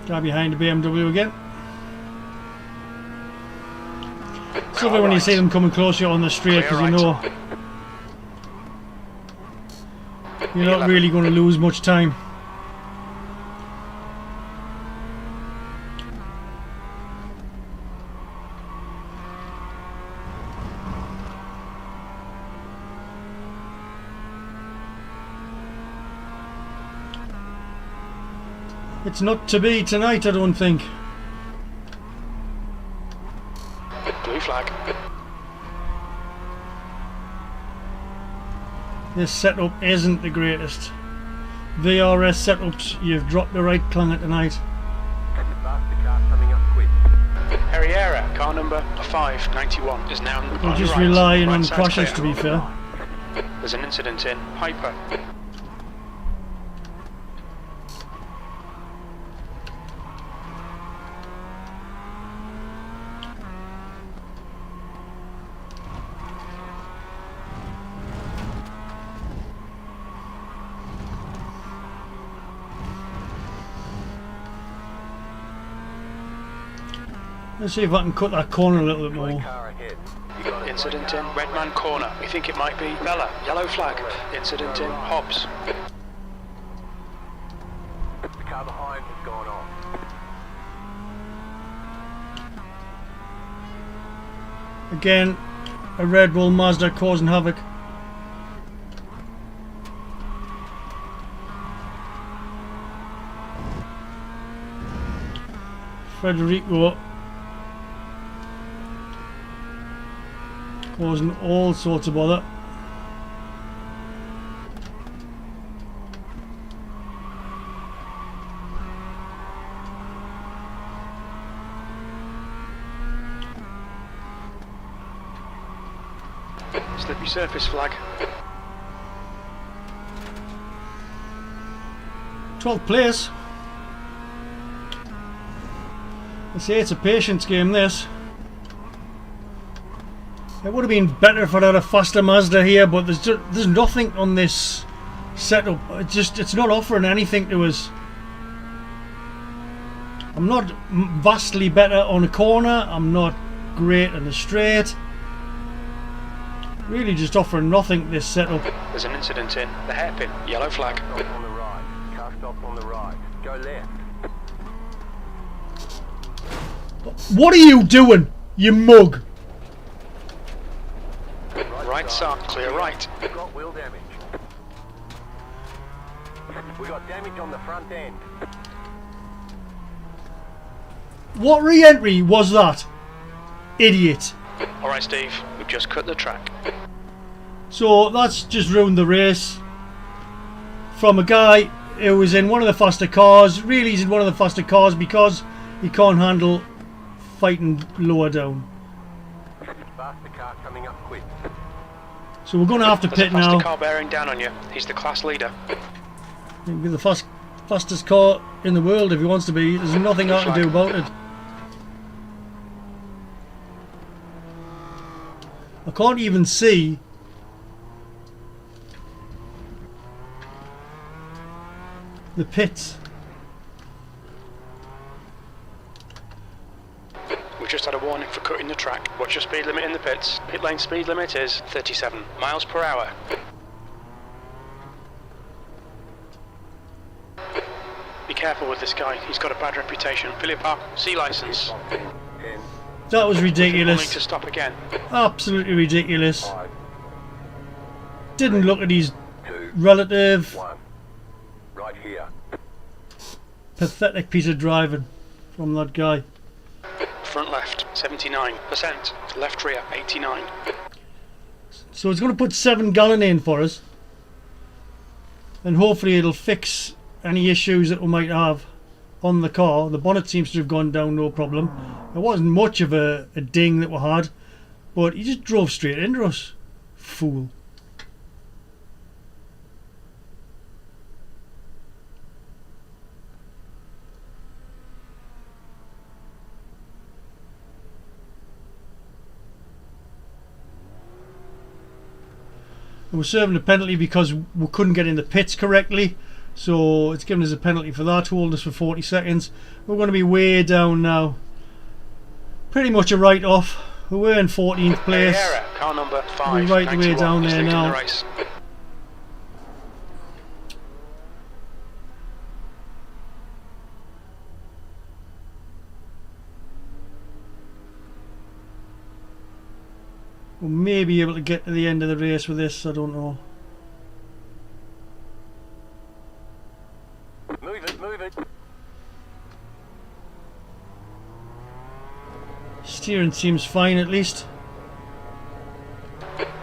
Guy behind the BMW again. It's lovely when you see them coming closer on the straight, because you know you're not really going to lose much time. It's not to be tonight, I don't think. Blue flag. This setup isn't the greatest. VRS setups, you've dropped the right clanger tonight. Faster car coming up quick. Herrera, car number 591 is now We're on just your right. relying Right on side's crashes, clear. to be fair. There's an incident in Piper. Let's see if I can cut that corner a little bit Slow more. car ahead. You got a slow Incident car in on Red the Man right. Corner. We think it might be Bella. Yellow flag. Incident in Hobbs. The car behind has gone off. Again, a Red Bull Mazda causing havoc. Federico causing all sorts of bother. Slippery surface flag. 12th place. I say it's a patience game, this. It would have been better if I had a faster Mazda here, but there's nothing on this setup. It's not offering anything to us. I'm not vastly better on a corner. I'm not great in the straight. Really just offering nothing, this setup. There's an incident in the hairpin. Yellow flag. Stop on the right. Car stopped on the right. Go left. What are you doing, you mug? Right side, clear right. We've got wheel damage. We got damage on the front end. What re-entry was that? Idiot. Alright Steve, we've just cut the track. So that's just ruined the race. From a guy who was in one of the faster cars. Really he's in one of the faster cars because he can't handle fighting lower down. Faster car coming up quick. So we're going to have to There's a pit faster now. car bearing down on you. He's the class leader. He'll be the fastest car in the world if he wants to be. There's nothing I can do about it. I can't even see the pits. We've just had a warning for cutting the track. What's your speed limit in the pits? Pit lane speed limit is 37 miles per hour. Be careful with this guy. He's got a bad reputation. Philip Park, C license. 10, That was We'll need ridiculous. to stop again. Absolutely ridiculous. 5, Didn't look at his 2, relative. 1. Right here. Pathetic piece of driving from that guy. Front left, 79%. Left rear, 89. So it's going to put 7 gallon in for us. And hopefully it'll fix any issues that we might have on the car. The bonnet seems to have gone down no problem. It wasn't much of a ding that we had, but he just drove straight into us. Fool. And we're serving a penalty because we couldn't get in the pits correctly. So it's given us a penalty for that, holding us for 40 seconds. We're going to be way down now. Pretty much a write-off. We were in 14th place. Error, car number 5. We're right the way 91, down is there leading now. the race. We may be able to get to the end of the race with this, I don't know. Move it, move it. Steering seems fine at least.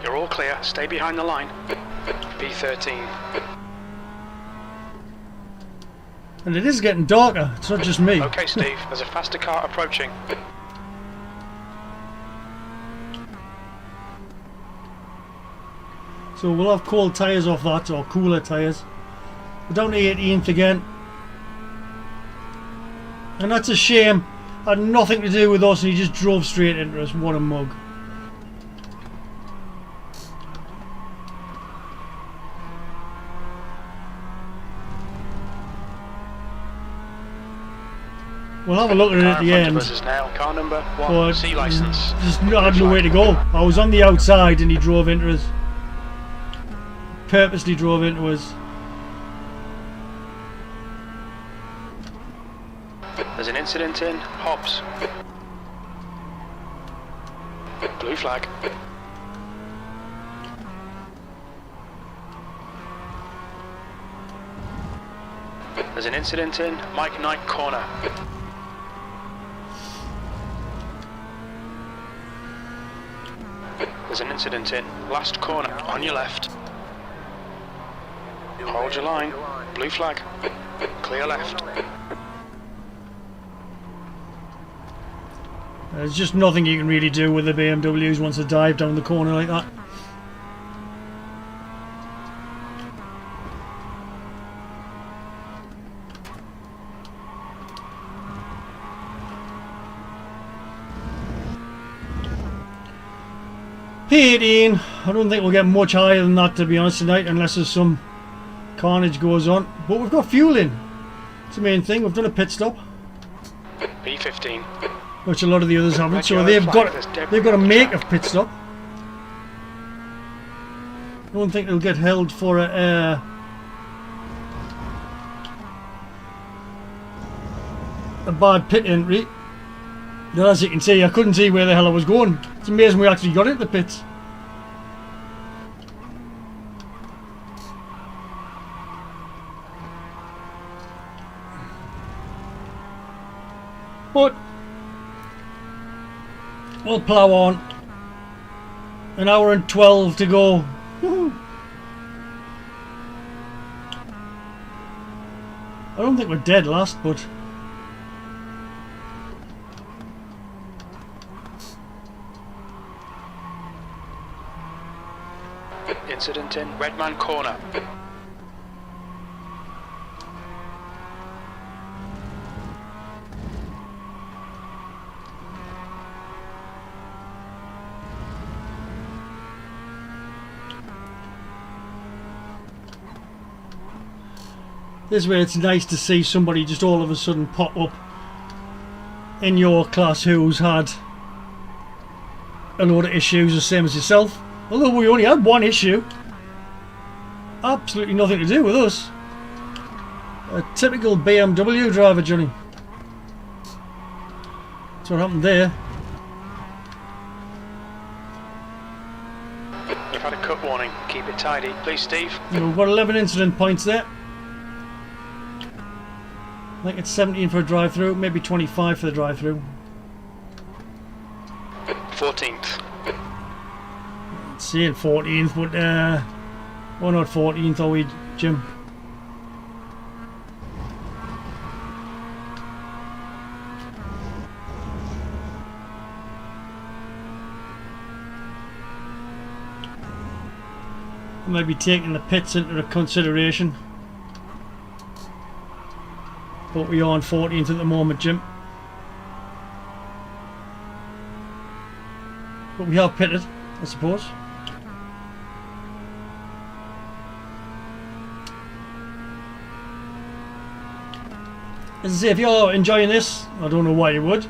You're all clear. Stay behind the line. B13. And it is getting darker, it's not just me. Okay, Steve. There's a faster car approaching. So we'll have cold tyres off that, or cooler tyres. We're down to 18th again. And that's a shame. Had nothing to do with us and he just drove straight into us. What a mug. We'll have a look at it Car at in the front end. of us is now car number 1. But C license. just I had nowhere to go. I was on the outside and he drove into us. Purposely drove into us. There's an incident in Hobbs. Blue flag. There's an incident in Mike Knight corner. There's an incident in last corner on your left. Hold your line. Blue flag. Clear left. There's just nothing you can really do with the BMWs once they dive down the corner like that. P18. I don't think we'll get much higher than that, to be honest, tonight, unless there's some carnage goes on. But we've got fuel in. It's the main thing. We've done a pit stop, P15. which a lot of the others haven't. Red So yellow they've flag, got there's debris to on the make a track. pit stop. I don't think they'll get held for a bad pit entry. But as you can see, I couldn't see where the hell I was going. It's amazing we actually got into the pits. But we'll plough on. An hour and 12 to go. Woohoo. I don't think we're dead last, but Incident in Redman Corner. this way it's nice to see somebody just all of a sudden pop up in your class who's had a load of issues the same as yourself. Although we only had one issue. Absolutely nothing to do with us. A typical BMW driver, Johnny. That's what happened there. You've had a cut warning. Keep it tidy. Please, Steve. We've got 11 incident points there. I think it's 17 for a drive-through, maybe 25 for the drive-through. 14th. It's saying 14th, but we're not 14th, are we, Jim? I might be taking the pits into consideration. But we are on 14th at the moment, Jim. But we have pitted, I suppose. As I say, if you're enjoying this, I don't know why you would,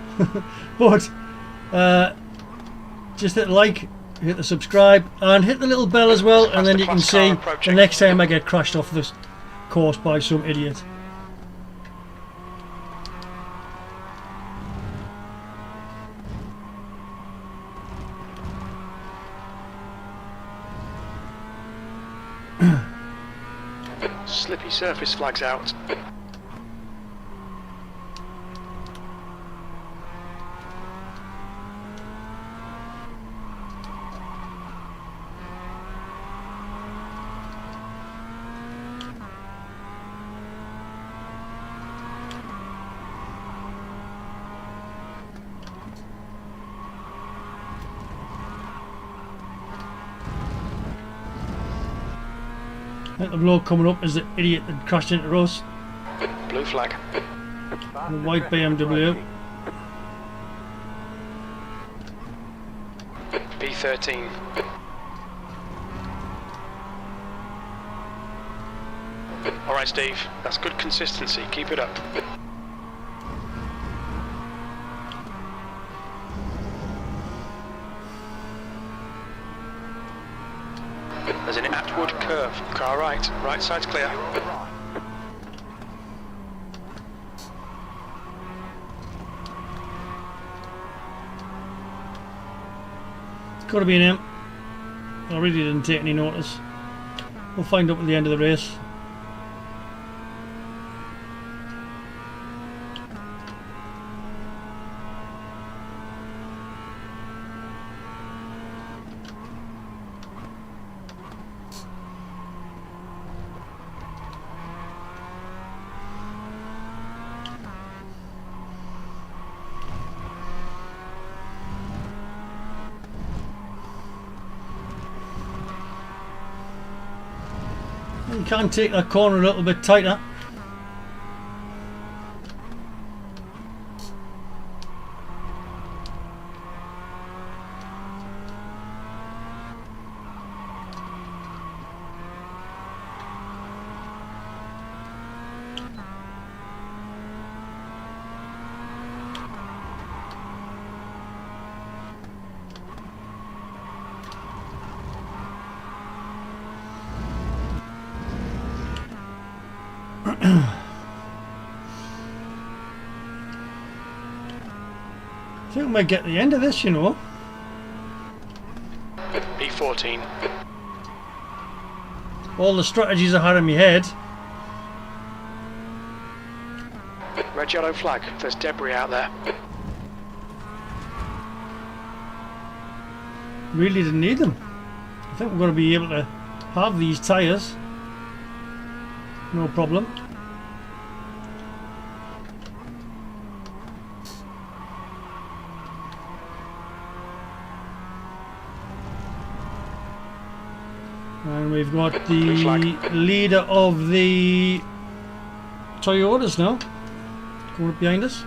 but just hit the like, hit the subscribe, and hit the little bell as well, and then you can see the next time I get crashed off this course by some idiot. Slippy surface flags out. I think the bloke coming up is the idiot that crashed into us. Blue flag. The white BMW. B13. Alright, Steve. That's good consistency. Keep it up. There's an Atwood curve. Car right. Right side's clear. It's got to be an M. I really didn't take any notice. We'll find out at the end of the race. You can take that corner a little bit tighter. think we might get the end of this, you know. P14. All the strategies I had in my head. Red yellow flag. There's debris out there. Really didn't need them. I think we're going to be able to have these tyres. No problem. And we've got the leader of the Toyotas now going up behind us,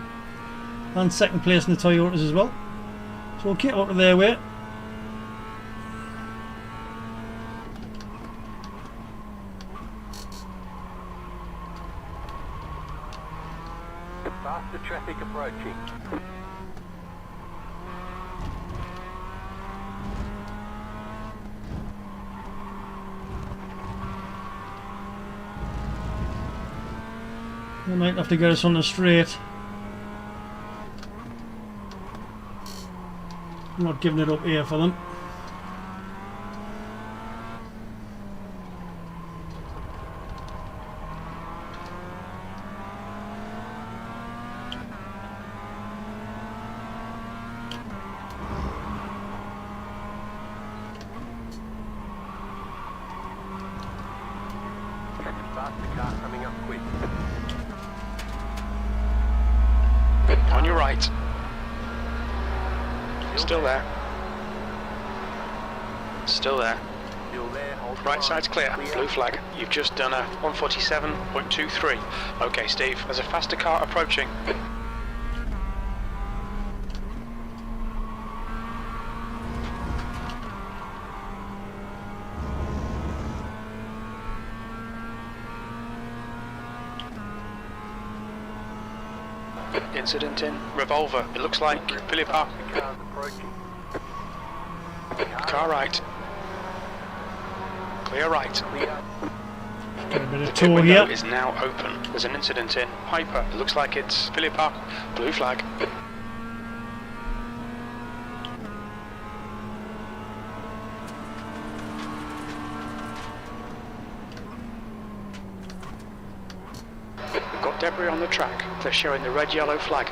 and second place in the Toyotas as well. So we'll keep up to their way. Faster traffic approaching. They might have to get us on the straight. I'm not giving it up here for them. Faster car coming up quick. On your right. Still there. Still there. Still there, hold Right on. side's clear. Blue flag. You've just done a 147.23. Okay, Steve. There's a faster car approaching. Incident in Revolver. It looks like Philip Park. Cars approaching. Car right. Clear right. Clear. Get a bit The of pit tow window here. is now open. There's an incident in Piper. It looks like it's Philip Park. Blue flag. We've got debris on the track. They're showing the red-yellow flag.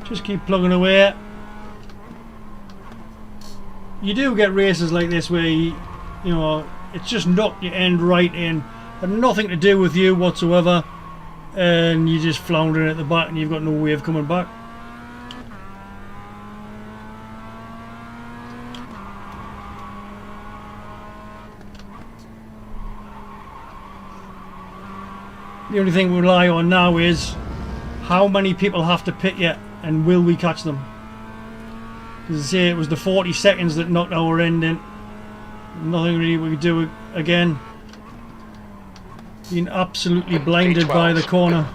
Just keep plugging away. You do get races like this where you know, it's just knocked your end right in, had nothing to do with you whatsoever, and you're just floundering at the back and you've got no way of coming back. The only thing we rely on now is how many people have to pit you and will we catch them. As I say, it was the 40 seconds that knocked our end in. Nothing really we could do again. Being absolutely blinded by the corner.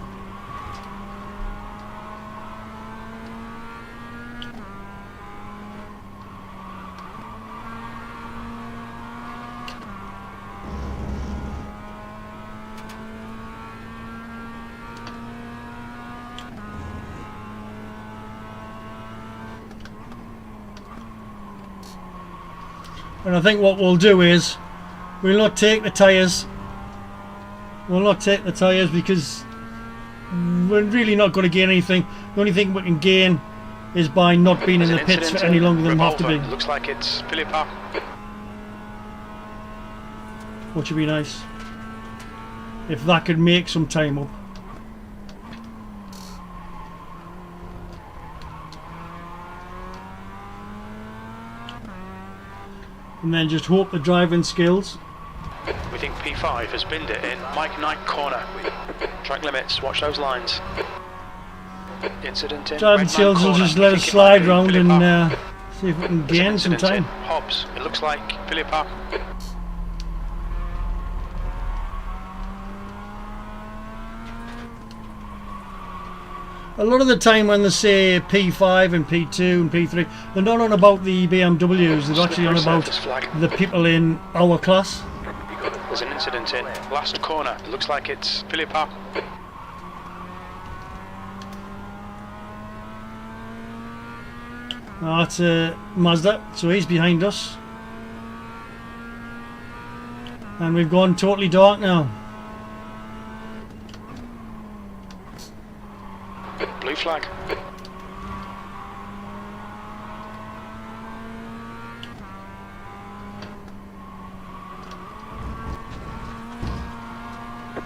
And I think what we'll do is we'll not take the tyres. We'll not take the tyres because we're really not going to gain anything. The only thing we can gain is by not being in the pits for any longer than we have to be. It looks like it's Philip Park. Which would be nice if that could make some time up. And then just hope the driving skills. We think P5 has binned it in Mike Knight corner. Track limits, watch those lines. Incident in Driving Red skills Line will corner. just let We us think it might slide be round Philip and Park. see if we can There's an gain some incident time. in Hobbs. It looks like Philip Park. A lot of the time when they say P5 and P2 and P3, they're not on about the BMWs, they're actually on about the people in our class. There's an incident in last corner. It looks like it's Philippa. That's Mazda, so he's behind us. And we've gone totally dark now. Blue flag.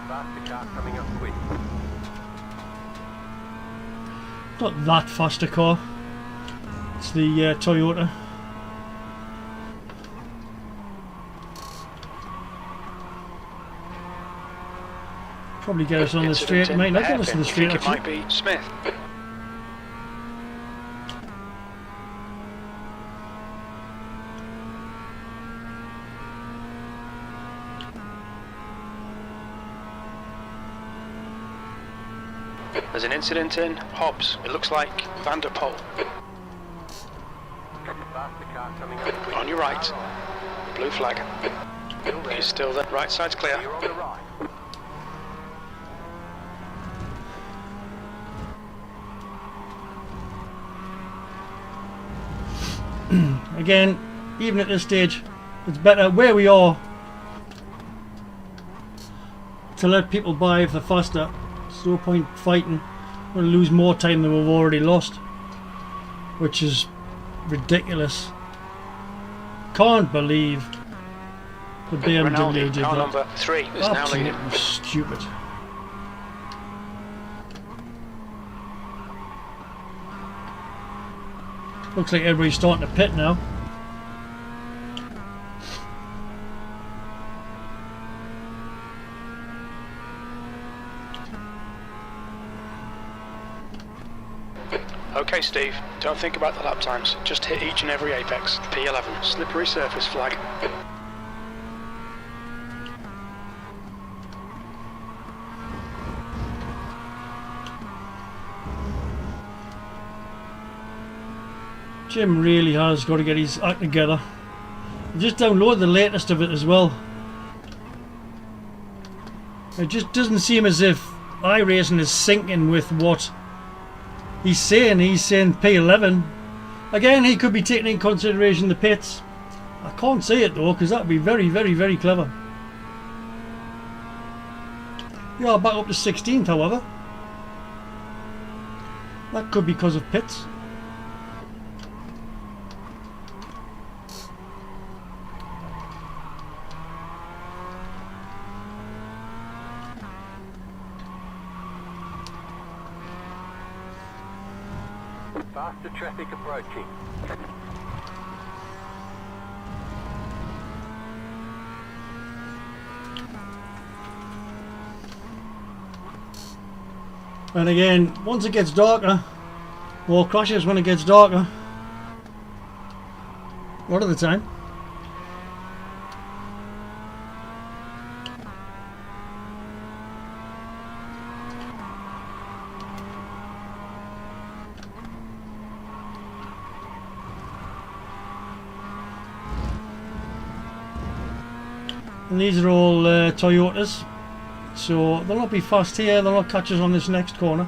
Faster car coming up quick. Not that fast a car. It's the Toyota. Probably get us on the straight. It might not get us on the straight, It might actually. be Smith. There's an incident in Hobbs. It looks like Vanderpool. Faster car coming up quick. On your right. Blue flag. Still there. He's still there. Right side's clear. You're on the right. Again, even at this stage, it's better where we are to let people by if they're faster. There's no point fighting. We're going to lose more time than we've already lost, which is ridiculous. Can't believe the BMW Rinaldi, did car that. number 3 is now leading. Absolutely stupid. Looks like everybody's starting to pit now. Okay, Steve, don't think about the lap times. Just hit each and every apex. P11, slippery surface flag. Jim really has got to get his act together. Just download the latest of it as well. It just doesn't seem as if iRacing is syncing with what he's saying. He's saying P11. Again, he could be taking in consideration the pits. I can't say it though, because that would be very, very, very clever. We are back up to 16th, however. That could be because of pits. Faster traffic approaching. And again, once it gets darker, or crashes when it gets darker, a lot of the time. And these are all Toyotas, so they'll not be fast here, they'll not catch us on this next corner.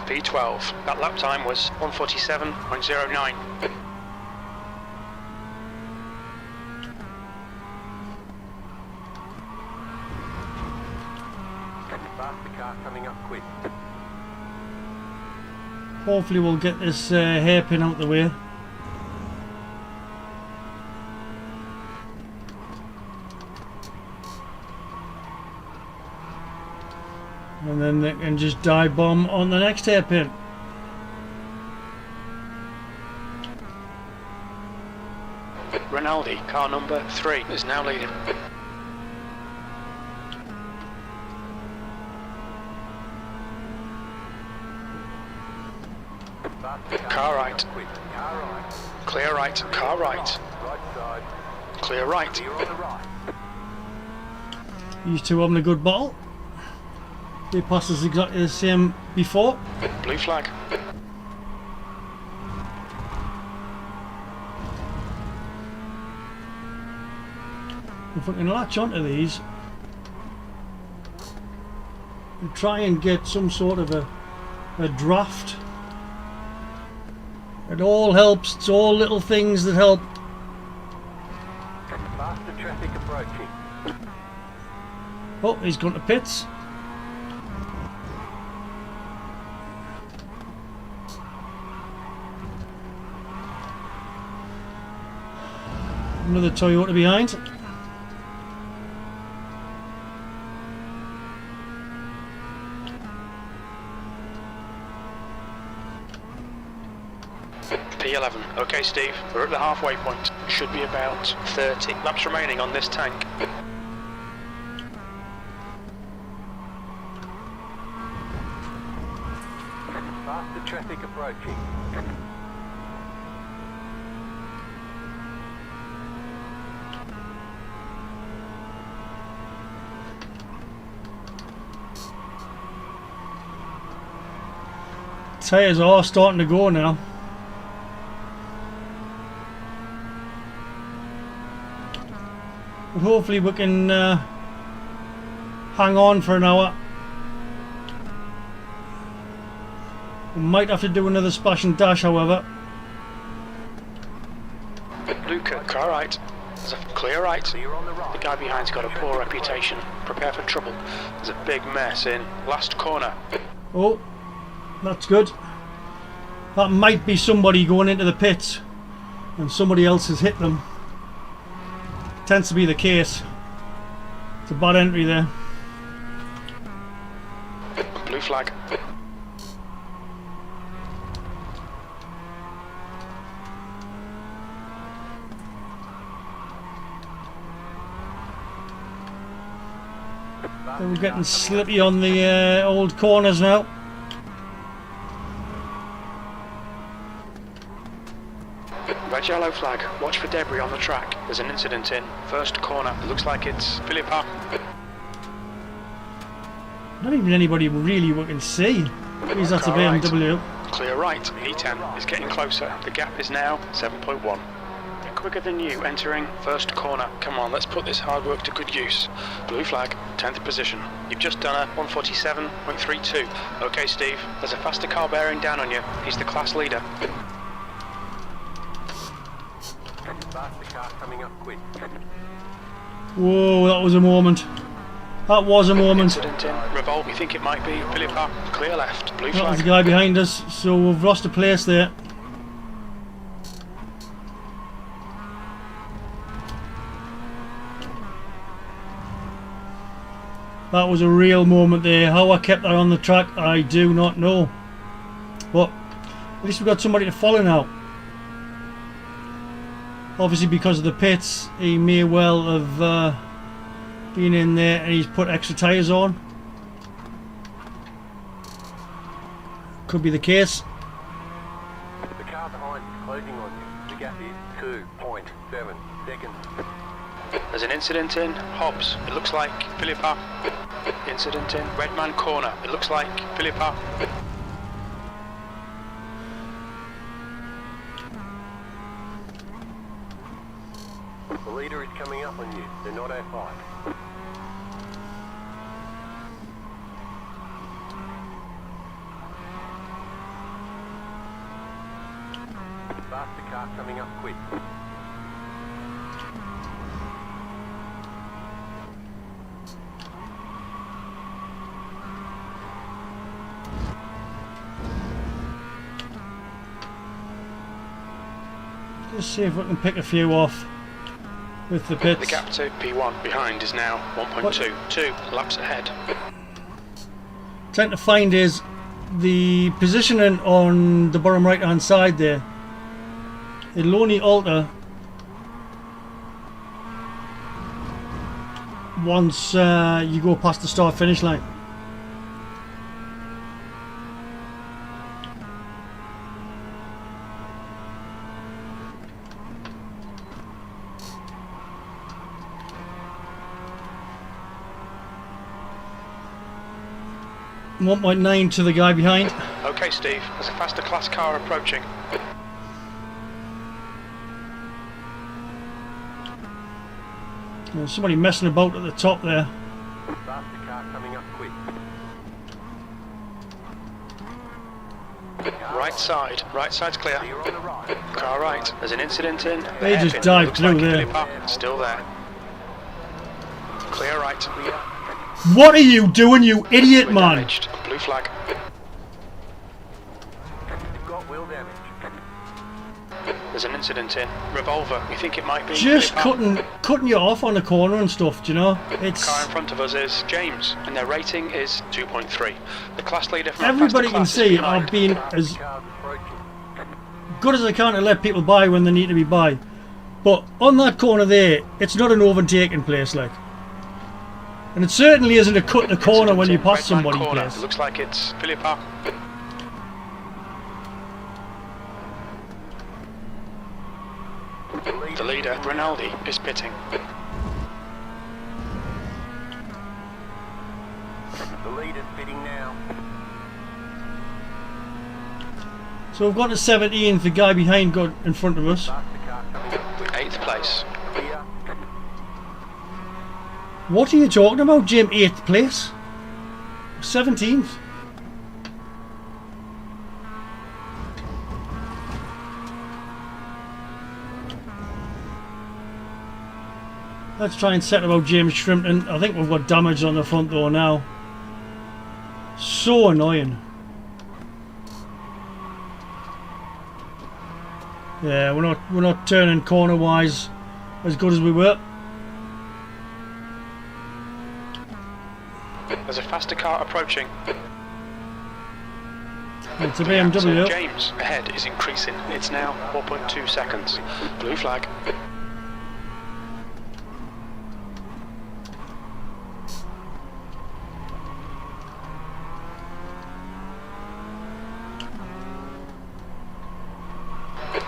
P12, that lap time was 1:47.09. Faster car coming up quick. Hopefully we'll get this hairpin out the way. And then they can just dive bomb on the next hairpin. Rinaldi, car number 3, is now leading. Faster Car right. coming up quick. Car right. Clear right, car right. Right side. Clear right. Clear on the right. These two having a good battle. They passed us exactly the same before. Blue flag. If we can latch onto these and try and get some sort of a draft, it all helps. It's all little things that help. Faster traffic approaching. Oh, he's gone to pits. Another Toyota behind. P11. Okay, Steve, we're at the halfway point. Should be about 30 laps remaining on this tank. Faster traffic approaching. Tyres are starting to go now. But hopefully we can hang on for an hour. We might have to do another splash and dash, however. Luca, car right. There's a clear right. Clear on the right. The guy behind's got a poor reputation. Prepare for trouble. There's a big mess in last corner. Oh, that's good. That might be somebody going into the pits and somebody else has hit them. Tends to be the case. It's a bad entry there. Blue flag. We're getting slippy on the old corners now. Red yellow flag. Watch for debris on the track. There's an incident in first corner. It looks like it's Philippa. Not even anybody really we can see. He's that's a Car right. BMW. Clear right. E10 is getting closer. The gap is now 7.1. Quicker than you entering first corner. Come on, let's put this hard work to good use. Blue flag, 10th position. You've just done a 147.32. Okay, Steve, there's a faster car bearing down on you. He's the class leader. Faster car coming up quick. Whoa, that was a moment. That was a moment. Incident in revolt. We think it might be Philippa. Clear left. Blue That was the flag. guy behind us, so we've lost a place there. That was a real moment there. How I kept that on the track, I do not know. But at least we've got somebody to follow now. Obviously because of the pits, he may well have been in there and he's put extra tyres on. Could be the case. The car behind is closing on you. The gap is 2.7 seconds. There's an incident in Hobbs. It looks like Philippa. Incident in Redman corner. It looks like Philippa. The leader is coming up on you. They're not outside. Faster car coming up quick. Just see if we can pick a few off with the pits. The gap to P1 behind is now 1.2. 2 laps ahead. Trying to find is the positioning on the bottom right hand side there. It'll only alter once you go past the start finish line. 1.9 to the guy behind. Okay, Steve, there's a faster class car approaching. There's somebody messing about at the top there. Faster car coming up quick. Right side's clear. Clear on the right. Car right, there's an incident in. They just Hairpin. dived Looks through like there. Philip up. Still there. Clear right. Clear. What are you doing, you idiot, We're man? damaged. Blue flag. You've got wheel damage. There's an incident in. Revolver. We think it might be. Just Philip up. cutting you off on the corner and stuff, do you know? It's Car in front of us is James, and their rating is 2.3. The class leader from everybody the can faster class see is behind. I've been as Cars approaching. good as I can to let people by when they need to be by. But on that corner there, it's not an overtaking place, like. And it certainly isn't a cut the corner Incident when you in. pass Red somebody man corner. place. Looks like it's Philip up. The leader, Rinaldi, is pitting. The leader's fitting now. So we've got a 17th, the guy behind got in front of us. Faster car coming up quick. 8th place. Clear. What are you talking about, Jim? 8th place? 17th? Let's try and set about James Shrimpton. I think we've got damage on the front door now. So annoying. Yeah, we're not turning corner wise as good as we were. There's a faster car approaching. It's a So BMW. James ahead is increasing. It's now 4.2 seconds. Blue flag.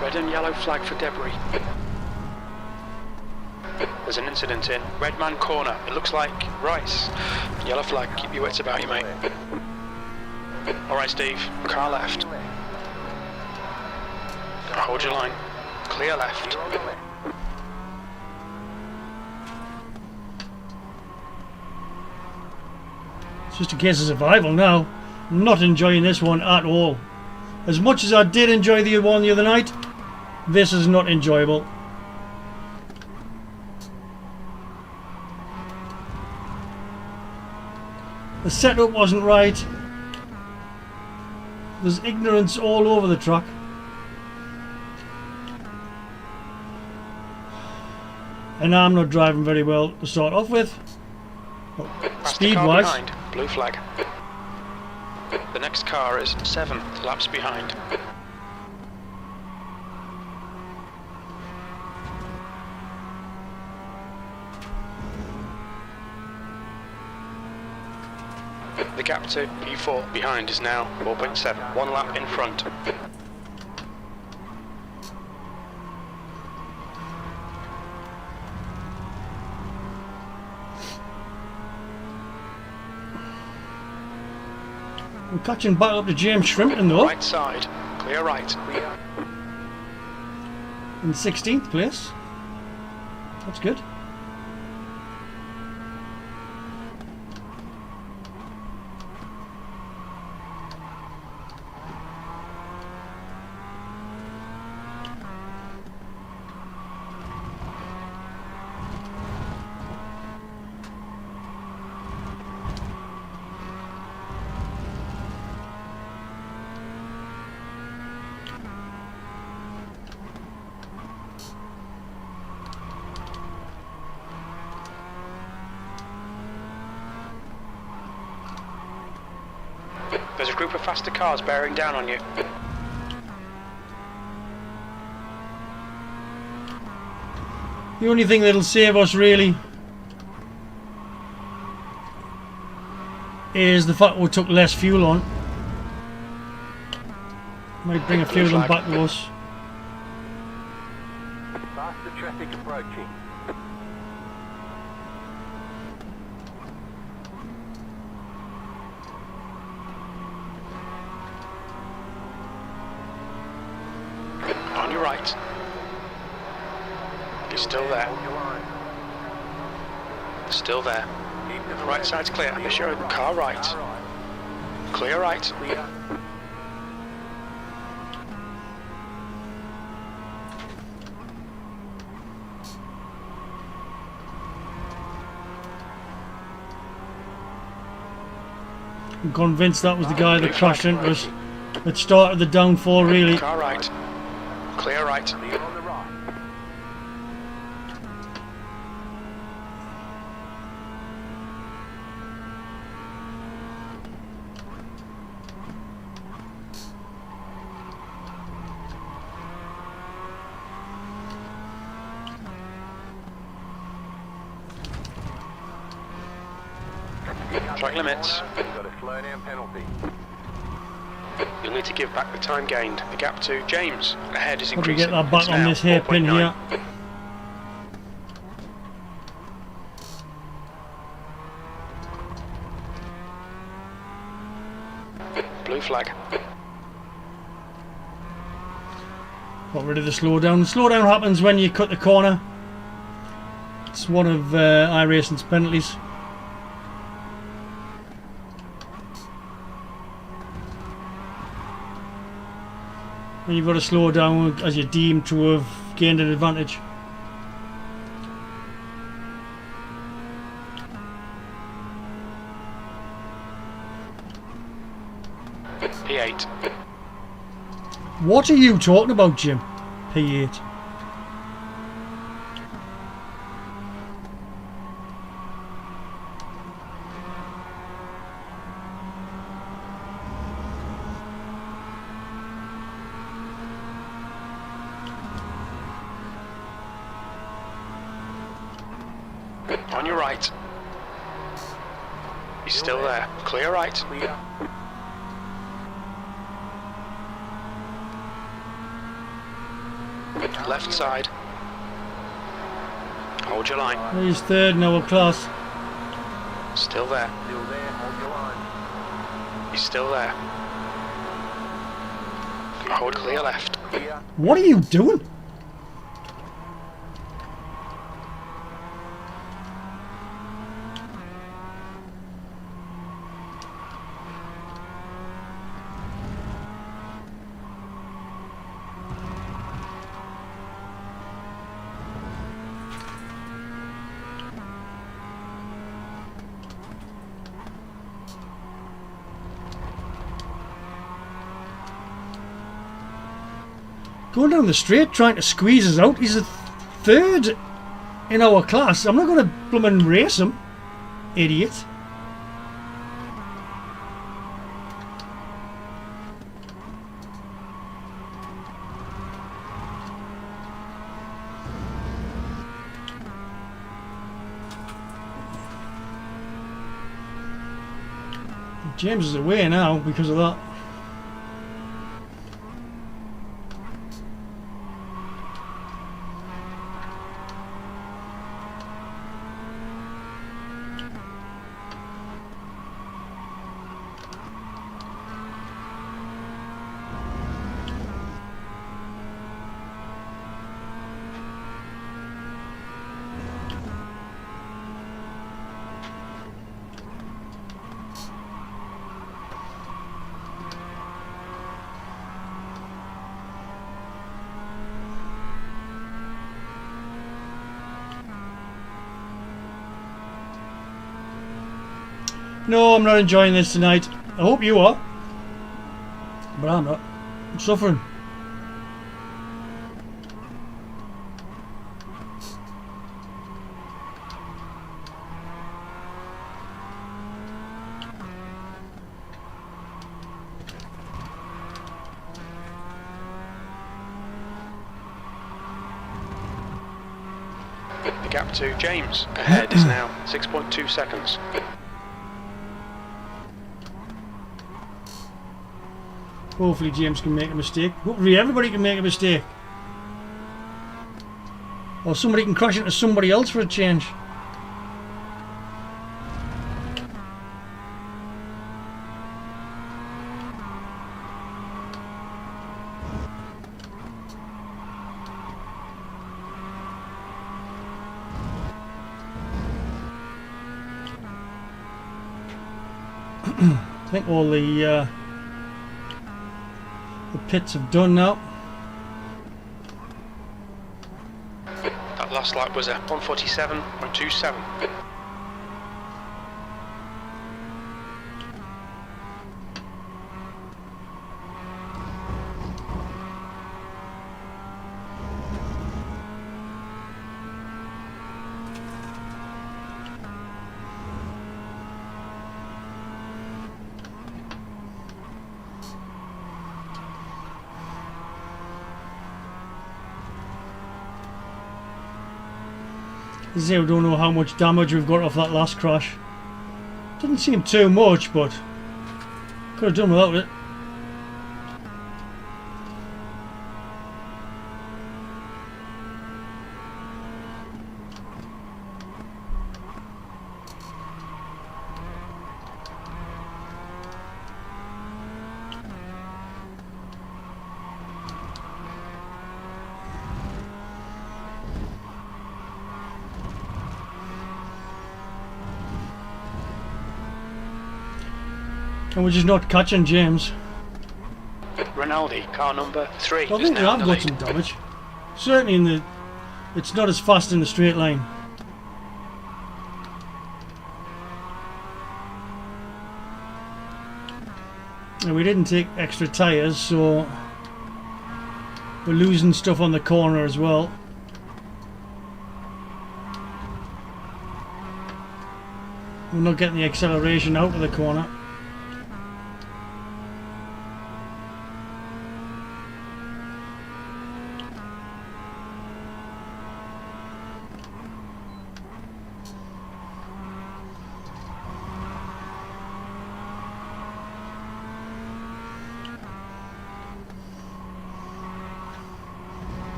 Red and yellow flag for debris. There's an incident in Red Man corner. It looks like Rice. Yellow flag. Keep your wits about you, mate. Alright, Steve. Car left. Hold your line. Clear left. Clear on the left. It's just a case of survival now. Not enjoying this one at all. As much as I did enjoy the one the other night, this is not enjoyable. The setup wasn't right. There's ignorance all over the track. And I'm not driving very well to start off with. Faster Speed car wise. behind. Blue flag. The next car is 7 laps behind. The gap to P4 behind is now 4.7, 1 lap in front. I'm catching back up to James Shrimpton though, Right side, clear right. Clear. in 16th place. That's good. There's a group of faster cars bearing down on you. The only thing that'll save us really is the fact we took less fuel on. Might bring a few of them back to us. Faster traffic approaching. On your right. He's still there. Hold your line. Still there. Keep to the Right left. side's clear. Clear Assure on the car right. Car right. Clear right. Clear. I'm convinced that was the guy that crashed into us. That started the downfall, really. Car right. Clear right. Clear on the right. Track limits. You've got a slow down penalty. You'll need to give back the time gained. The gap to James ahead is How do we increasing. get that back It's on now this hairpin 4.9. here? Blue flag. Got rid of the slowdown. The slowdown happens when you cut the corner. It's one of iRacing's penalties. And you've got to slow down as you're deemed to have gained an advantage. P8. What are you talking about, Jim? P8. On your right. He's still there. Clear right. Clear. Left side. Hold your line. He's third in our class. Still there. Still there. Hold your line. He's still there. Hold clear left. Clear. What are you doing? Going down the straight trying to squeeze us out. He's a third in our class. I'm not going to bloomin' race him. Idiot. James is away now because of that. No, I'm not enjoying this tonight. I hope you are. But I'm not. I'm suffering. The gap to James ahead is now 6.2 seconds. Hopefully James can make a mistake. Hopefully everybody can make a mistake. Or somebody can crash into somebody else for a change. I think all the pits have done now. That last lap was a 1:47.27. As I say, we don't know how much damage we've got off that last crash. Didn't seem too much, but could have done without it. And we're just not catching James. Rinaldi, car number 3. I is think we now have in the got lead. some damage. Certainly in the... It's not as fast in the straight line. And we didn't take extra tyres, so we're losing stuff on the corner as well. We're not getting the acceleration out of the corner.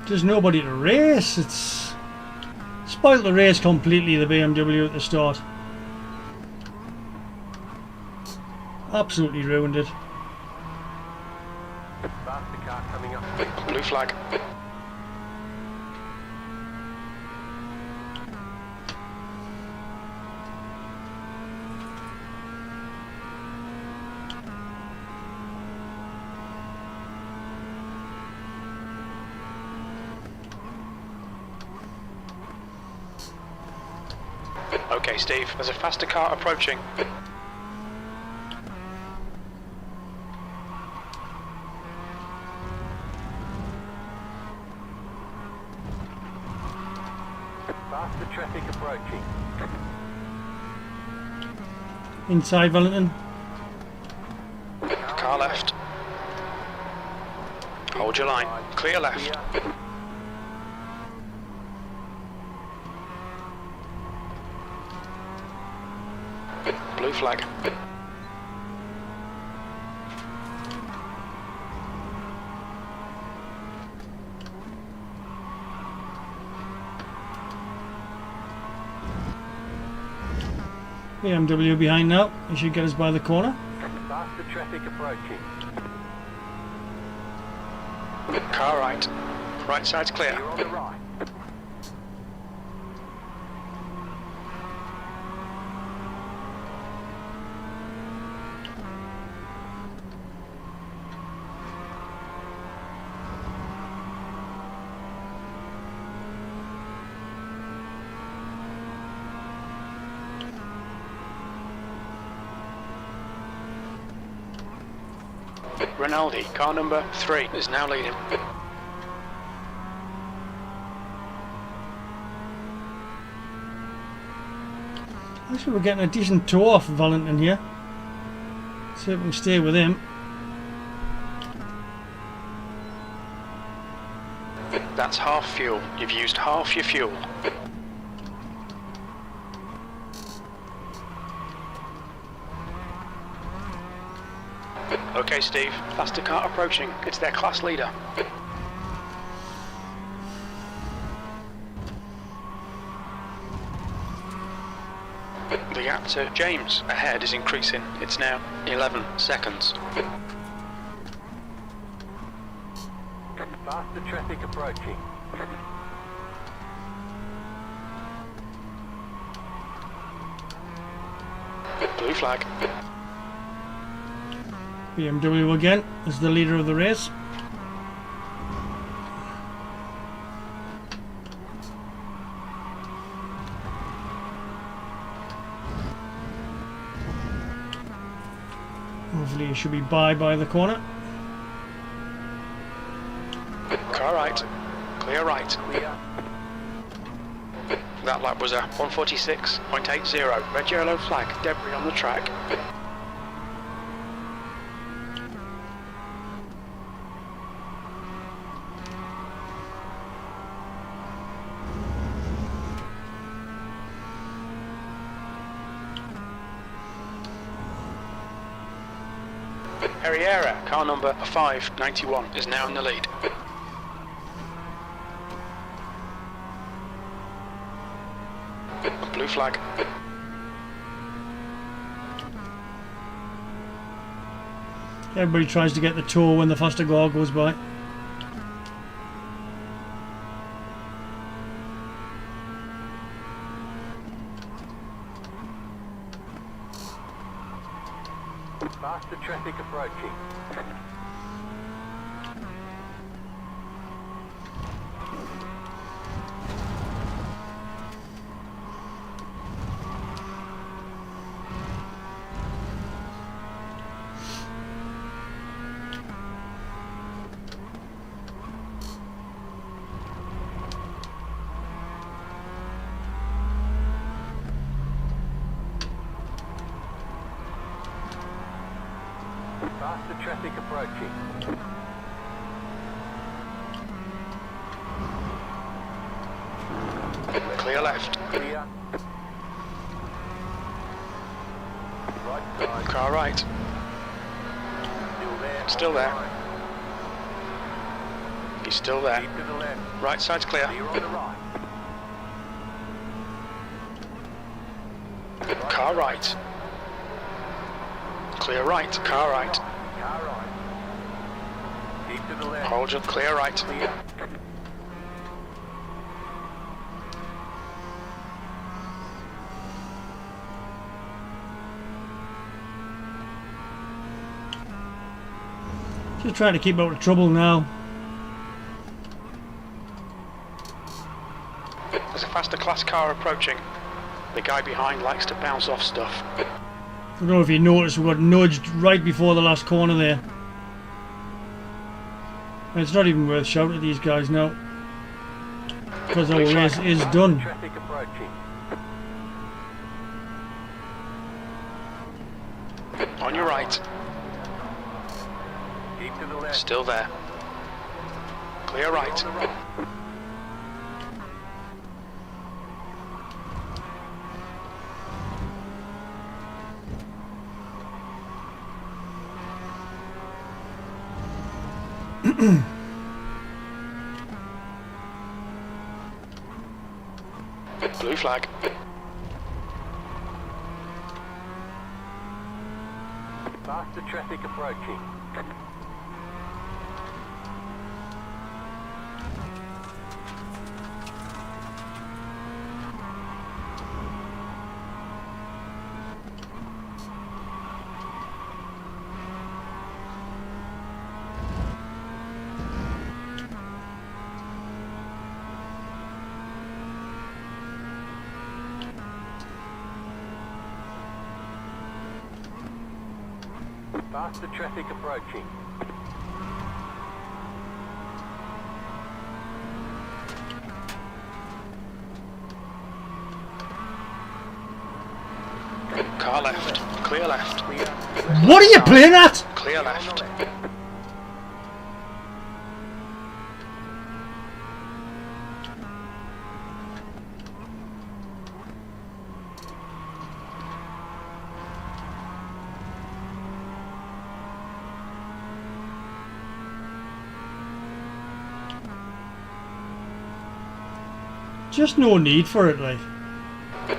There's nobody to race. It's spoiled the race completely, the BMW at the start. Absolutely ruined it. Faster car coming up. Blue flag. Okay, Steve, there's a faster car approaching. Faster traffic approaching. Inside Valentin. Car left. Hold your line. Clear left. Blue flag. BMW behind now. He should get us by the corner. Faster traffic approaching. Car right. Right side's clear. You're on the right. Rinaldi, car number 3, is now leading. Actually, we're getting a decent tow off Valentin here. See if we can stay with him. That's half fuel. You've used half your fuel. Okay, Steve. Faster car approaching. It's their class leader. The gap to James ahead is increasing. It's now 11 seconds. Faster traffic approaching. Blue flag. BMW again is the leader of the race. Hopefully he should be by the corner. Car right. Clear right. Clear. That lap was a 146.80. Red yellow flag. Debris on the track. Herrera, car number 591, is now in the lead. Blue flag. Everybody tries to get the tour when the faster car goes by. Faster traffic approaching. Faster traffic approaching. Clear left. Clear. Right side. Car right. Still there. Still there. Right. He's still there. Keep to the left. Right side's clear. Clear on the right. Car right. Clear right. Car right. Car right. Keep to the left. Hold your clear right. Clear. Just trying to keep out of trouble now. There's a faster class car approaching. The guy behind likes to bounce off stuff. I don't know if you noticed, we got nudged right before the last corner there. And it's not even worth shouting at these guys now, because our race is done. Traffic approaching. On your right. Keep to the left. Still there. Clear right. On the right. Blue flag. Faster traffic approaching. Faster traffic approaching. Car left. Clear left. Clear. What are you playing at? Clear On the left. left. Just no need for it, like.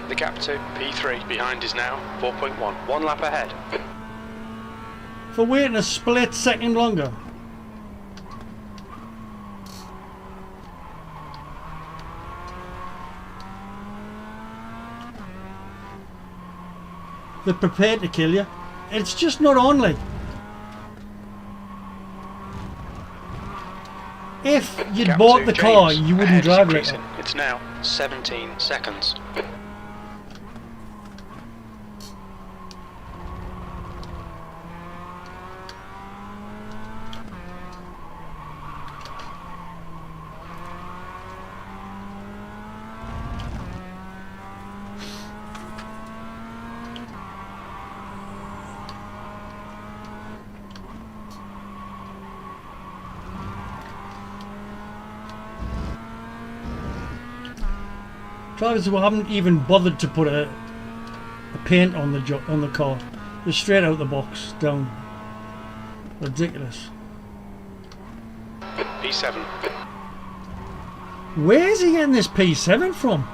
The gap to P3 behind is now 4.1. 1 lap ahead. For waiting a split second longer. They're prepared to kill you. It's just not on, like. If you'd Gap bought 2, the car, James. you wouldn't Ahead is drive like increasing. that. It's now 17 seconds. Drivers who haven't even bothered to put a paint on the car, just straight out the box, down. Ridiculous. P7. Where is he getting this P7 from?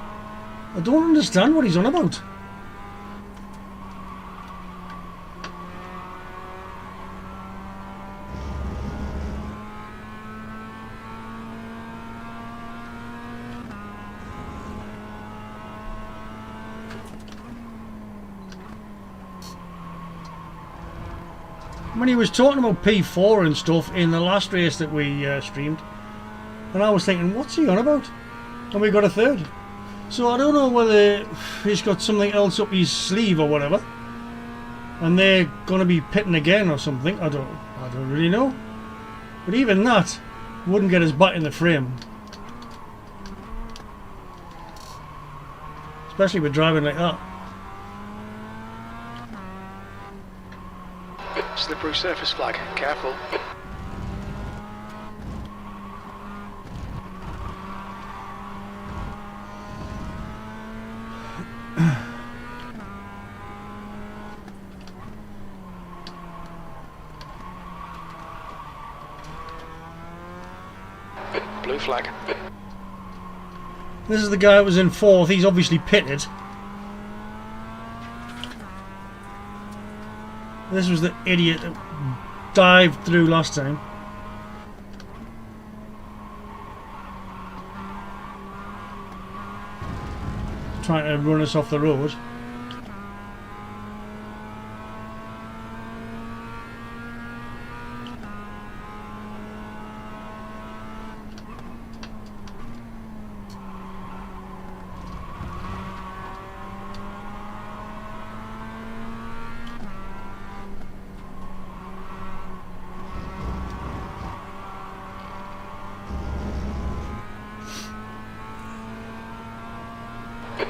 I don't understand what he's on about. When he was talking about P4 and stuff in the last race that we streamed, and I was thinking, what's he on about? And we got a third. So I don't know whether he's got something else up his sleeve or whatever, and they're going to be pitting again or something. I don't really know. But even that wouldn't get us back in the frame, especially with driving like that. Slippery surface flag. Careful. Blue flag. This is the guy that was in fourth. He's obviously pitted. This was the idiot that dived through last time. Trying to run us off the road.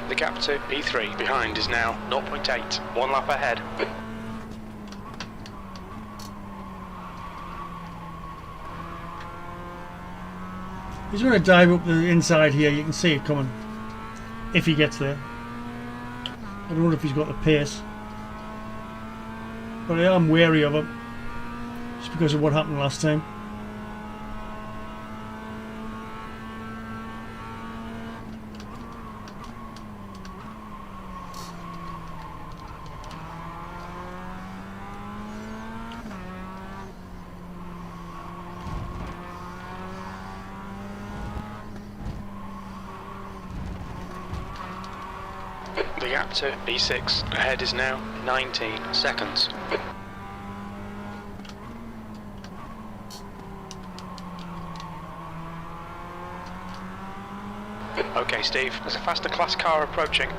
The gap to P3 behind is now 0.8, 1 lap ahead. He's going to dive up the inside here. You can see it coming if he gets there. I don't know if he's got the pace, but I am wary of him just because of what happened last time. The gap to B6 ahead is now 19 seconds. Okay, Steve, there's a faster class car approaching.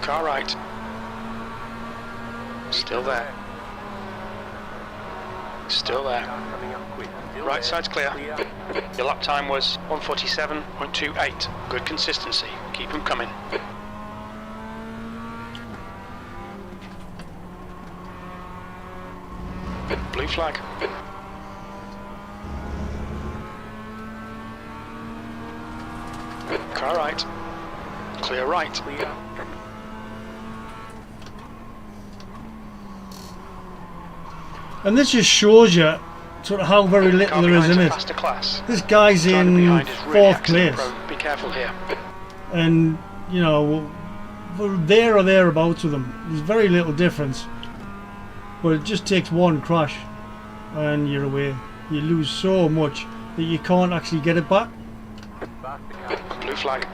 Car right. Still there. Still there. Coming up quick. Still Right there. side's clear. Clear. Your lap time was 1:47.28. Good consistency. Keep them coming. Blue flag. Car right. Clear right. Clear. And this just shows you sort of how very little Car there is behind's in a it. faster class. This guy's Driver in behind is really fourth accident place. prone. Be careful here. and you know, we're there or thereabouts with them. There's very little difference, but it just takes one crash and you're away. You lose so much that you can't actually get it back. Faster car. Blue flag.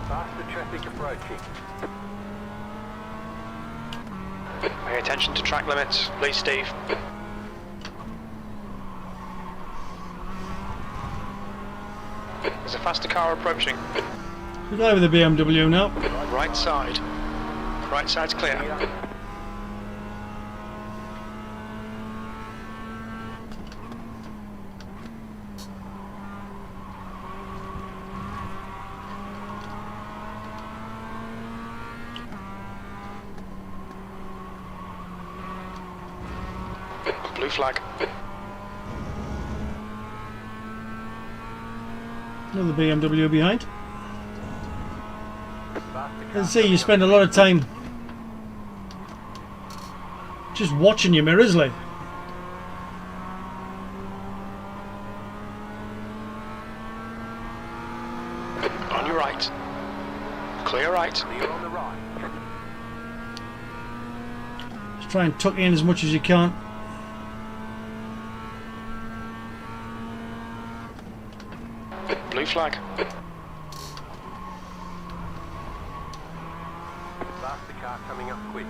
Faster traffic approaching. Pay attention to track limits, please, Steve. There's a faster car approaching. We go with the BMW now. Right side. Right side's clear. Clear. Blue flag. Another BMW behind. Faster As car I say, you coming spend a up. lot of time just watching your mirrors, like. On your right. Clear right. Clear on the right. Just try and tuck in as much as you can. Blue flag. Faster car coming up quick.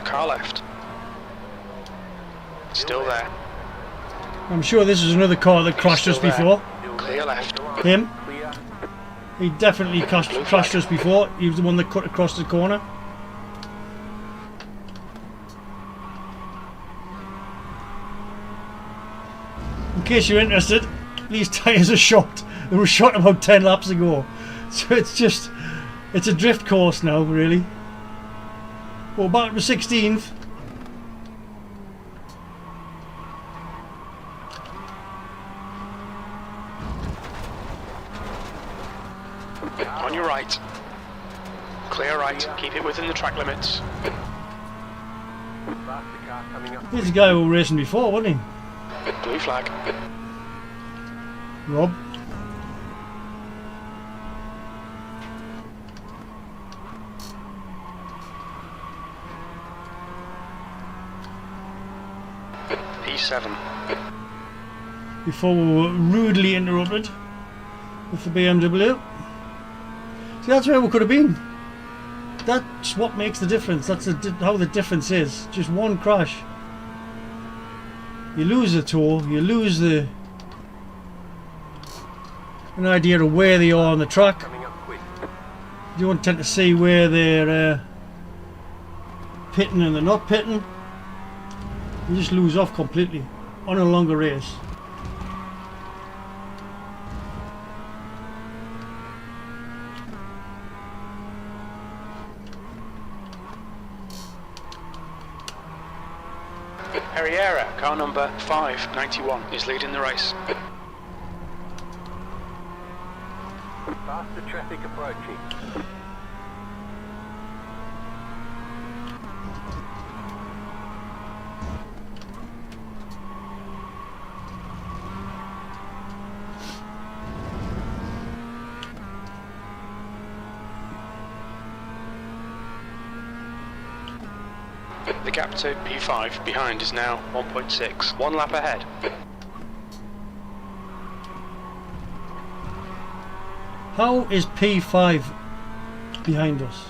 Car left. Still there. I'm sure this is another car that crashed us Still there. before. Still Clear there. left. Him. Clear. He definitely crashed us before. He was the one that cut across the corner. In case you're interested, these tyres are shot. They were shot about 10 laps ago. So it's a drift course now, really. Well, back to 16th. On your right. Clear right. Keep it within the track limits. Faster car coming up This is quick. the guy we were racing before, wasn't he? Blue flag. Rob. E7. Before we were rudely interrupted with the BMW. See, that's where we could have been. That's what makes the difference. That's how the difference is. Just one crash. You lose the tow, you lose an idea of where they are on the track. Coming up quick. You don't tend to see where they're pitting and they're not pitting. You just lose off completely on a longer race. Herrera, car number 591, is leading the race. Faster traffic approaching. The gap to P5 behind is now 1.6, 1 lap ahead. How is P5 behind us?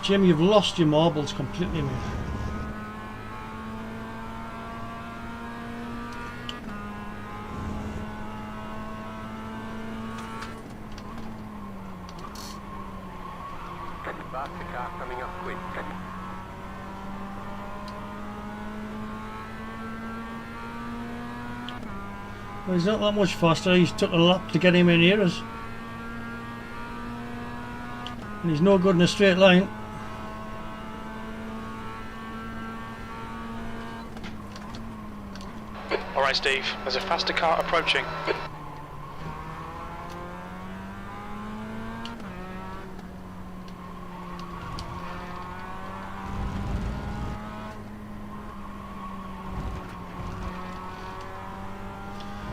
Jim, you've lost your marbles completely, mate. Faster car coming up quick. Well, he's not that much faster. He's took a lap to get him in here. And he's no good in a straight line. Alright Steve, there's a faster car approaching.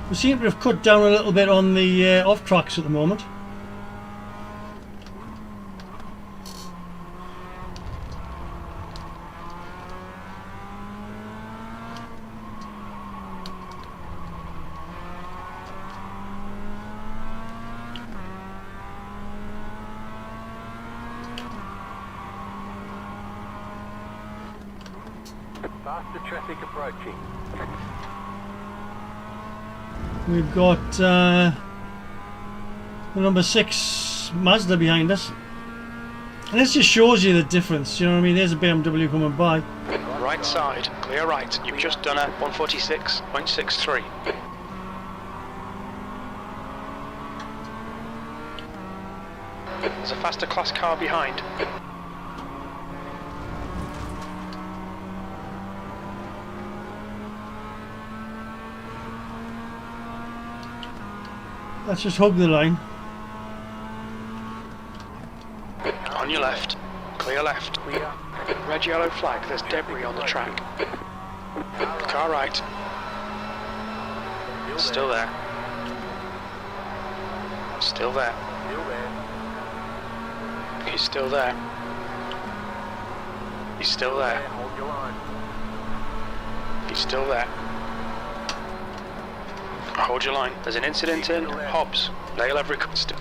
We seem to have cut down a little bit on the off tracks at the moment. Faster traffic approaching. We've got the number 6 Mazda behind us. And this just shows you the difference, you know what I mean? There's a BMW coming by. Right side, clear right. You've just done a 146.63. There's a faster class car behind. Let's just hug the line. On your left, clear left. Red yellow flag, there's debris on the track. Car right. Still there. Still there. He's still there. He's still there. Hold your line. He's still there. Hold your line. There's an incident in Hobbs. They'll have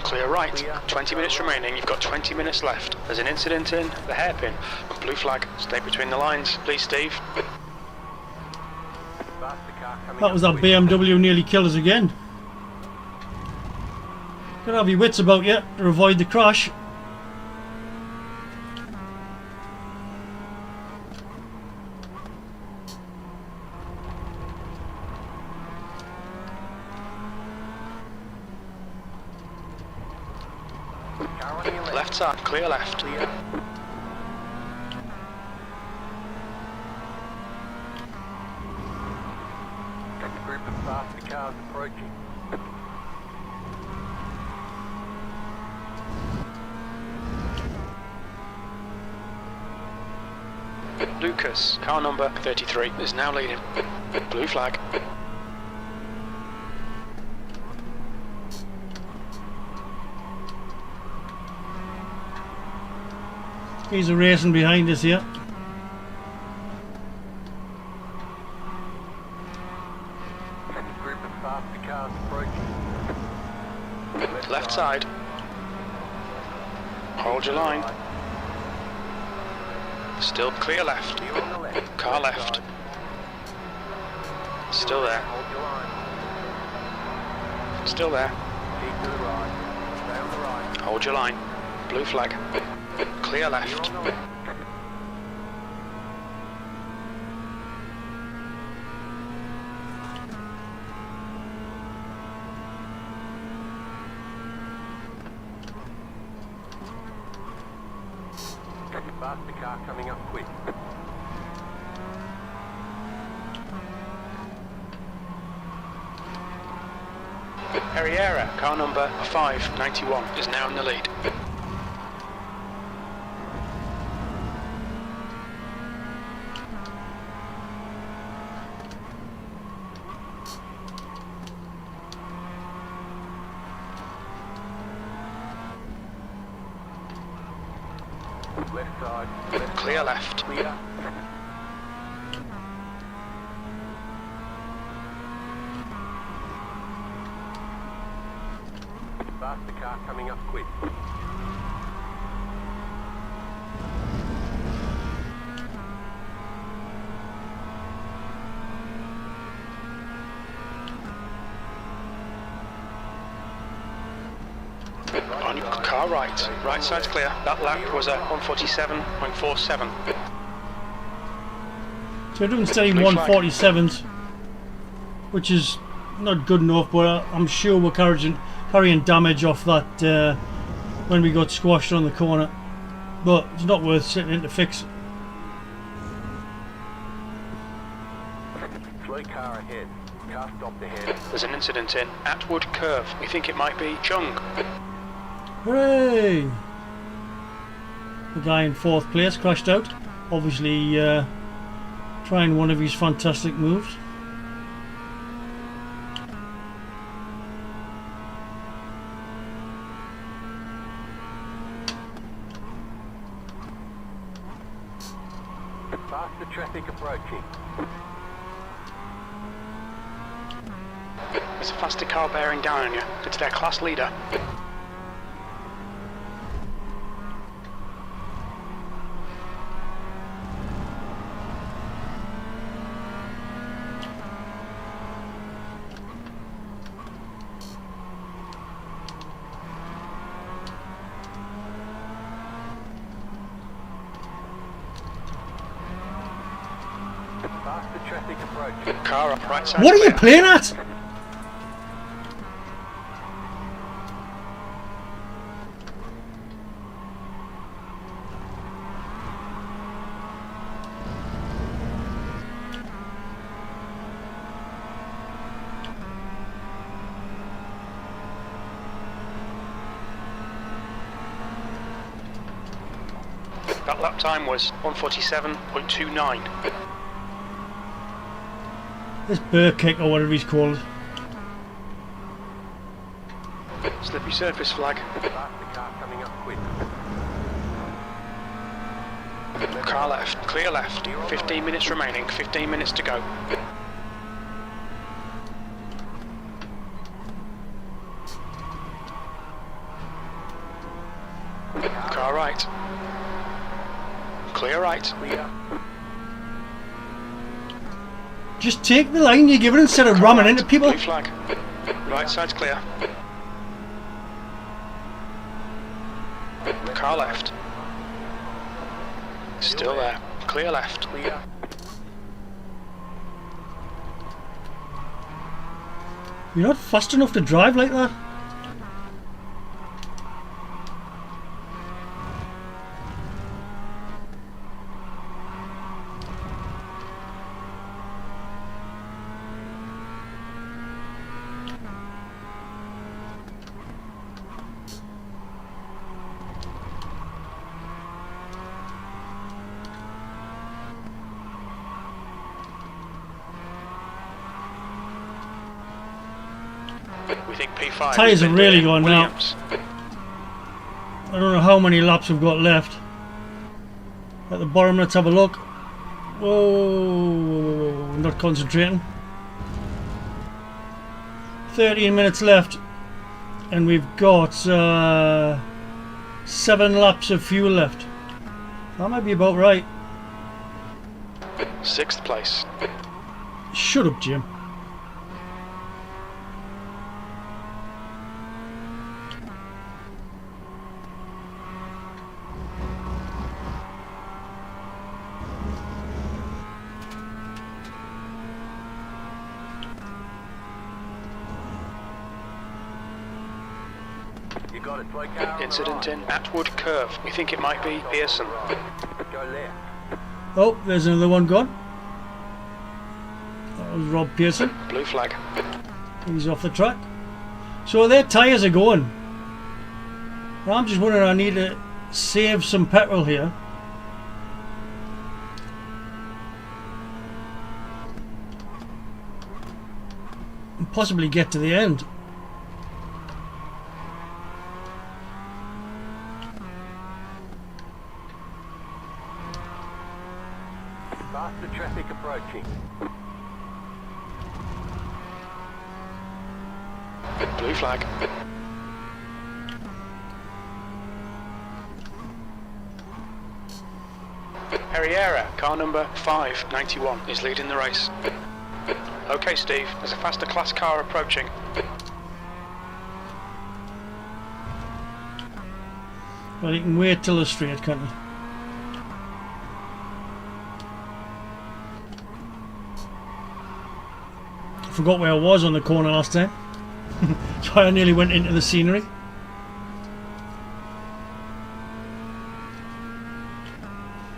clear right. 20 minutes remaining. You've got 20 minutes left. There's an incident in the hairpin. Blue flag. Stay between the lines. Please, Steve. That was that BMW nearly killed us again. Gotta have your wits about you to avoid the crash. Left side, clear left. Group of faster cars approaching. Lucas, car number 33, is now leading. Blue flag. He's racing behind us here. Group of faster cars approaching. Left side. Hold your line. Still clear left. You're on the left. Car left. Still there. Hold your line. Still there. Keep to the right. Stay on the right. Hold your line. Blue flag. Clear You're left. on the left. Faster car coming up quick. Herrera, car number 591, is now in the lead. Left side. Clear left. Clear. Faster car coming up quick. Car right. Right side's clear. That lap was a 147.47. So we're doing steady Blue flag. 147s, which is not good enough, but I'm sure we're carrying damage off that when we got squashed on the corner. But it's not worth sitting in to fix it. Slow car ahead. Car stopped ahead. There's an incident in Atwood Curve. We think it might be Chung. Hooray! The guy in 4th place crashed out. Obviously trying one of his fantastic moves. Faster traffic approaching. There's a faster car bearing down on you. It's their class leader. Faster traffic approaching. Car up right side. What are you playing at? That lap time was 147.29. This bird kick or whatever he's called. Slippery surface flag. Faster car coming up quick. Car left. Clear left. 15 minutes remaining. 15 minutes to go. Car right. Clear right. Clear. Just take the line you're given instead of ramming into people. Blue flag. Right side's clear. Car left. Still there. Clear left. Clear. You're not fast enough to drive like that. We think P5. Tyres are really going now. Williams. I don't know how many laps we've got left. At the bottom, let's have a look. Whoa, not concentrating. 13 minutes left, and we've got 7 laps of fuel left. That might be about right. 6th place. Shut up, Jim. You got it. Slow car on the Incident right. in Atwood Curve. We think it might be Pearson. Go left. Oh, there's another one gone. That was Rob Pearson. Blue flag. He's off the track. So their tyres are going. I'm just wondering, I need to save some petrol here. And possibly get to the end. Faster traffic approaching. Blue flag. Herrera, car number 591, is leading the race. Okay, Steve, there's a faster class car approaching. Well, you can wait till the straight, can't you? I forgot where I was on the corner last time. So I nearly went into the scenery.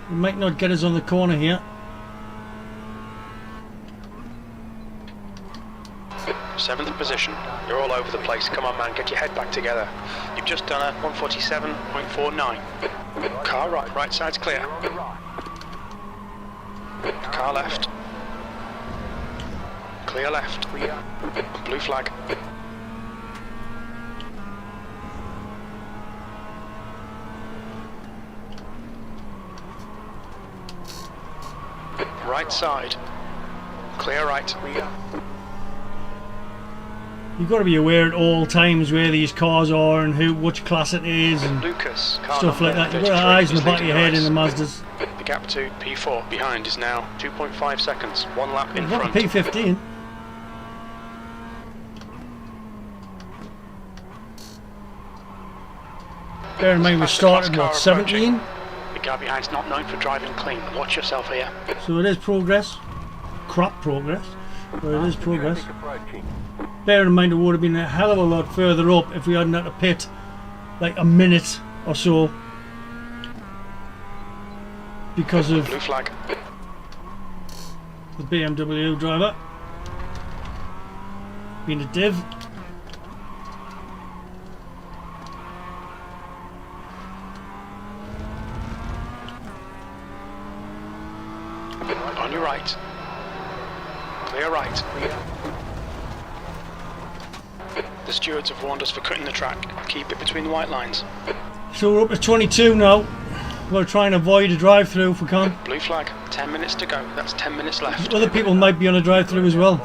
We might not get us on the corner here. Seventh position. You're all over the place. Come on, man, get your head back together. You've just done a 147.49. Car right. Right side's clear. Car left. Clear left. Blue flag. Right side. Clear right. You've got to be aware at all times where these cars are and which class it is and Lucas, car stuff like that. You've got eyes in the back of your head in the Mazdas. The gap to P4 behind is now 2.5 seconds. One lap in front. P15. Bear in mind we started what, 17? The guy behind's not known for driving clean. Watch yourself here. So it is progress. Crap progress. But it is progress. Bear in mind it would have been a hell of a lot further up if we hadn't had to pit like a minute or so because of blue flag. The BMW driver being a div. On your right. Clear right. The stewards have warned us for cutting the track. Keep it between the white lines. So we're up to 22 now. We've got to try and avoid a drive-through if we can. Blue flag. 10 minutes to go. That's 10 minutes left. Other people might be on a drive-through as well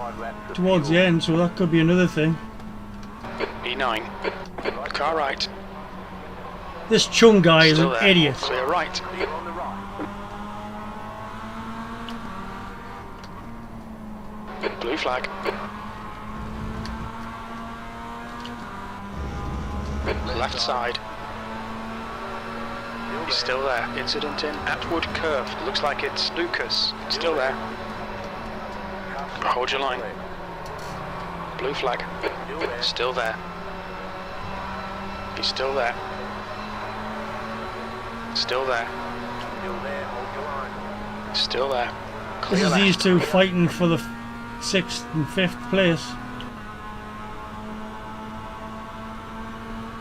towards the end, so that could be another thing. E9. Car right. This Chung guy is Still an there. idiot. Clear right. Blue flag. Left side. He's still there. Incident in Atwood Curve. Looks like it's Lucas. Still there. Hold your line. Blue flag. Still there. He's still there. Still there. Still there. This Clear is left. these two fighting for the 6th and 5th place.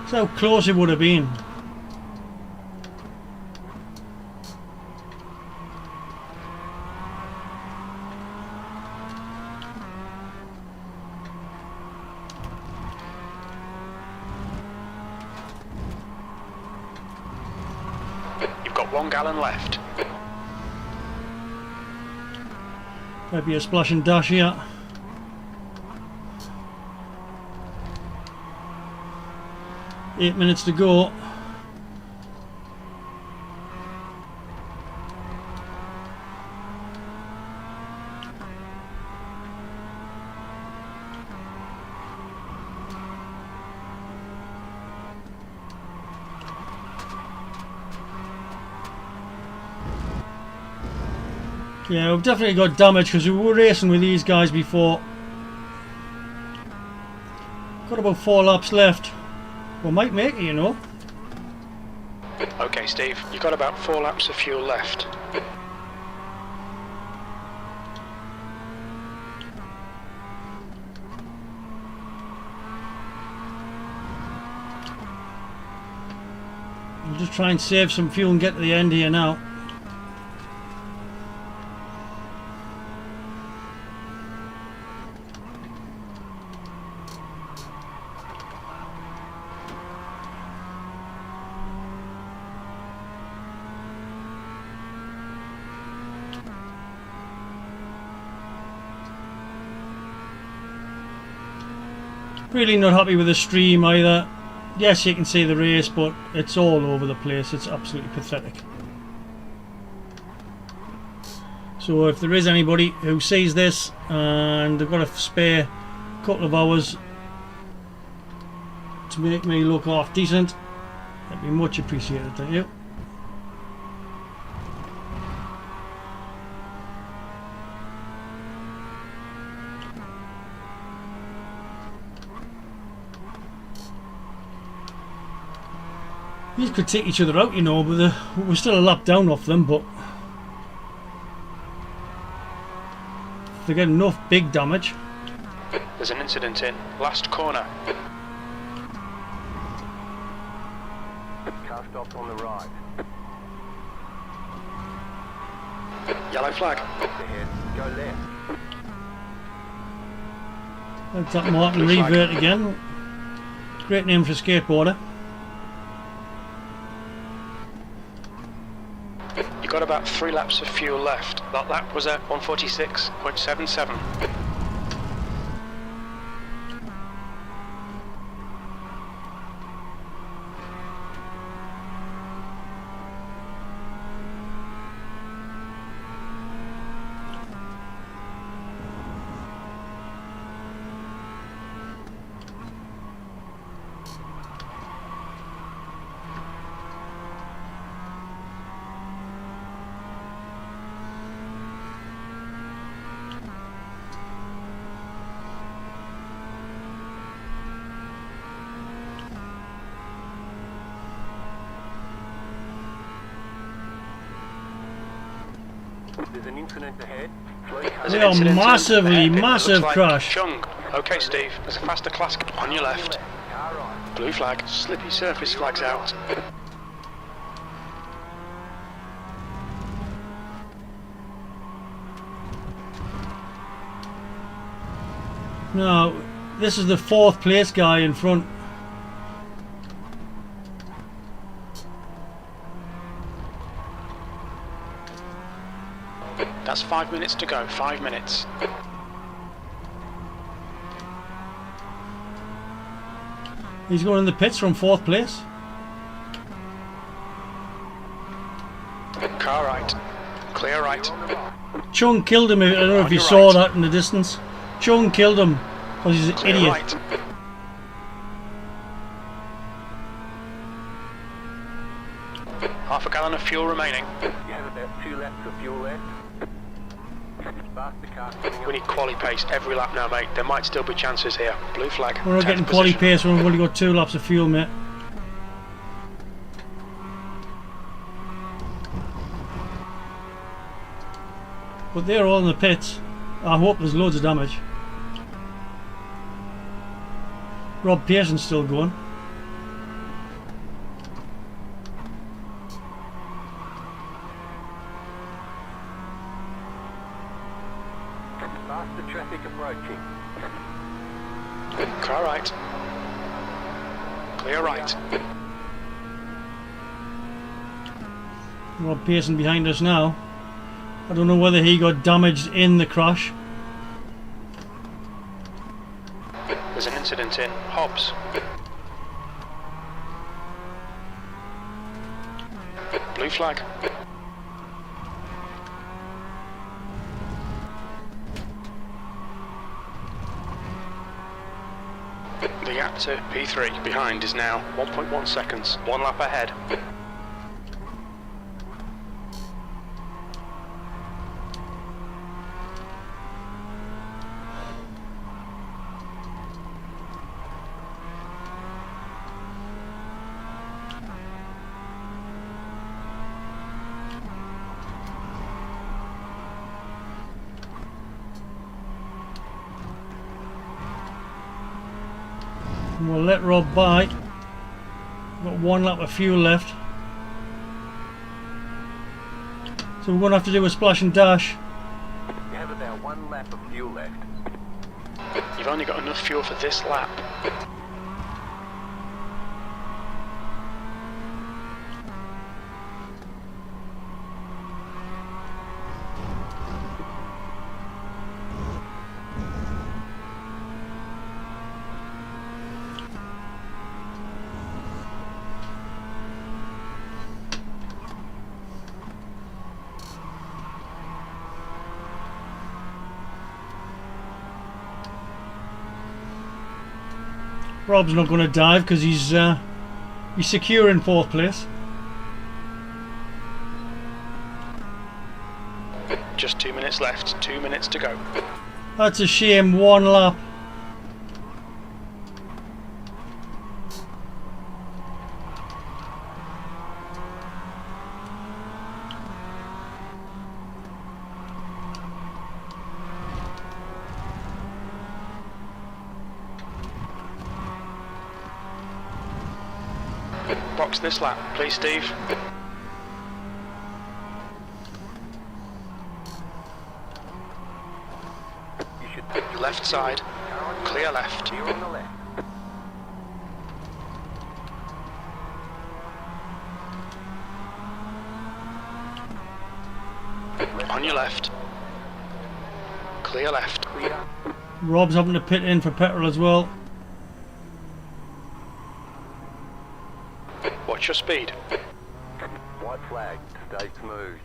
So how close it would have been. You've got 1 gallon left. Might be a splash and dash here. Eight minutes to go. Yeah, we've definitely got damage because we were racing with these guys before. Got about 4 laps left. We might make it, you know. Okay, Steve, you've got about 4 laps of fuel left. We'll just try and save some fuel and get to the end here now. Really not happy with the stream either. Yes, you can see the race, but it's all over the place. It's absolutely pathetic. So if there is anybody who sees this and they've got a spare couple of hours to make me look half decent, That'd be much appreciated, thank you. These could take each other out, you know, but we're still a lap down off them, but if they get enough big damage. There's an incident in last corner. Car stopped on the right. Yellow flag. Ahead. Go left. Let that Martin Blue flag. revert again. Great name for a skateboarder. You've got about 3 laps of fuel left. That lap was at 146.77. There's an incident ahead. Slow car. There's They an are incident in massively, ahead. It looks massive like crash. Chung. Okay, Steve. There's a faster class on your left. Car right. Blue flag. Slippy surface flags out. No, this is the 4th place guy in front. That's 5 minutes to go. 5 minutes. He's going in the pits from 4th place. Car right. Clear right. Chung killed him. I don't know if On you your saw right. that in the distance. Chung killed him because he's an Clear idiot. right. Half a gallon of fuel remaining. You have about 2 laps of fuel left. Faster car coming We need quali pace every lap now, mate. There might still be chances here. Blue flag. We're not 10th getting quality position. pace when we've only got 2 laps of fuel, mate. But they're all in the pits. I hope there's loads of damage. Rob Pearson's still going. Faster traffic approaching. Car right. Clear right. Rob Pearson behind us now. I don't know whether he got damaged in the crash. There's an incident in Hobbs. Blue flag. The gap to P3 behind is now 1.1 seconds. 1 lap ahead. And we'll let Rob by. Got 1 lap of fuel left. So we're going to have to do a splash and dash. You have about 1 lap of fuel left. You've only got enough fuel for this lap. Rob's not going to dive because he's He's secure in 4th place. Just 2 minutes left, 2 minutes to go. That's a shame, 1 lap. Box this lap, please, Steve. You should pick your Left side, clear left. Clear on the left. On your left. Clear left. Clear. Rob's having to pit in for petrol as well. Watch your speed. White flag. Stay smooth.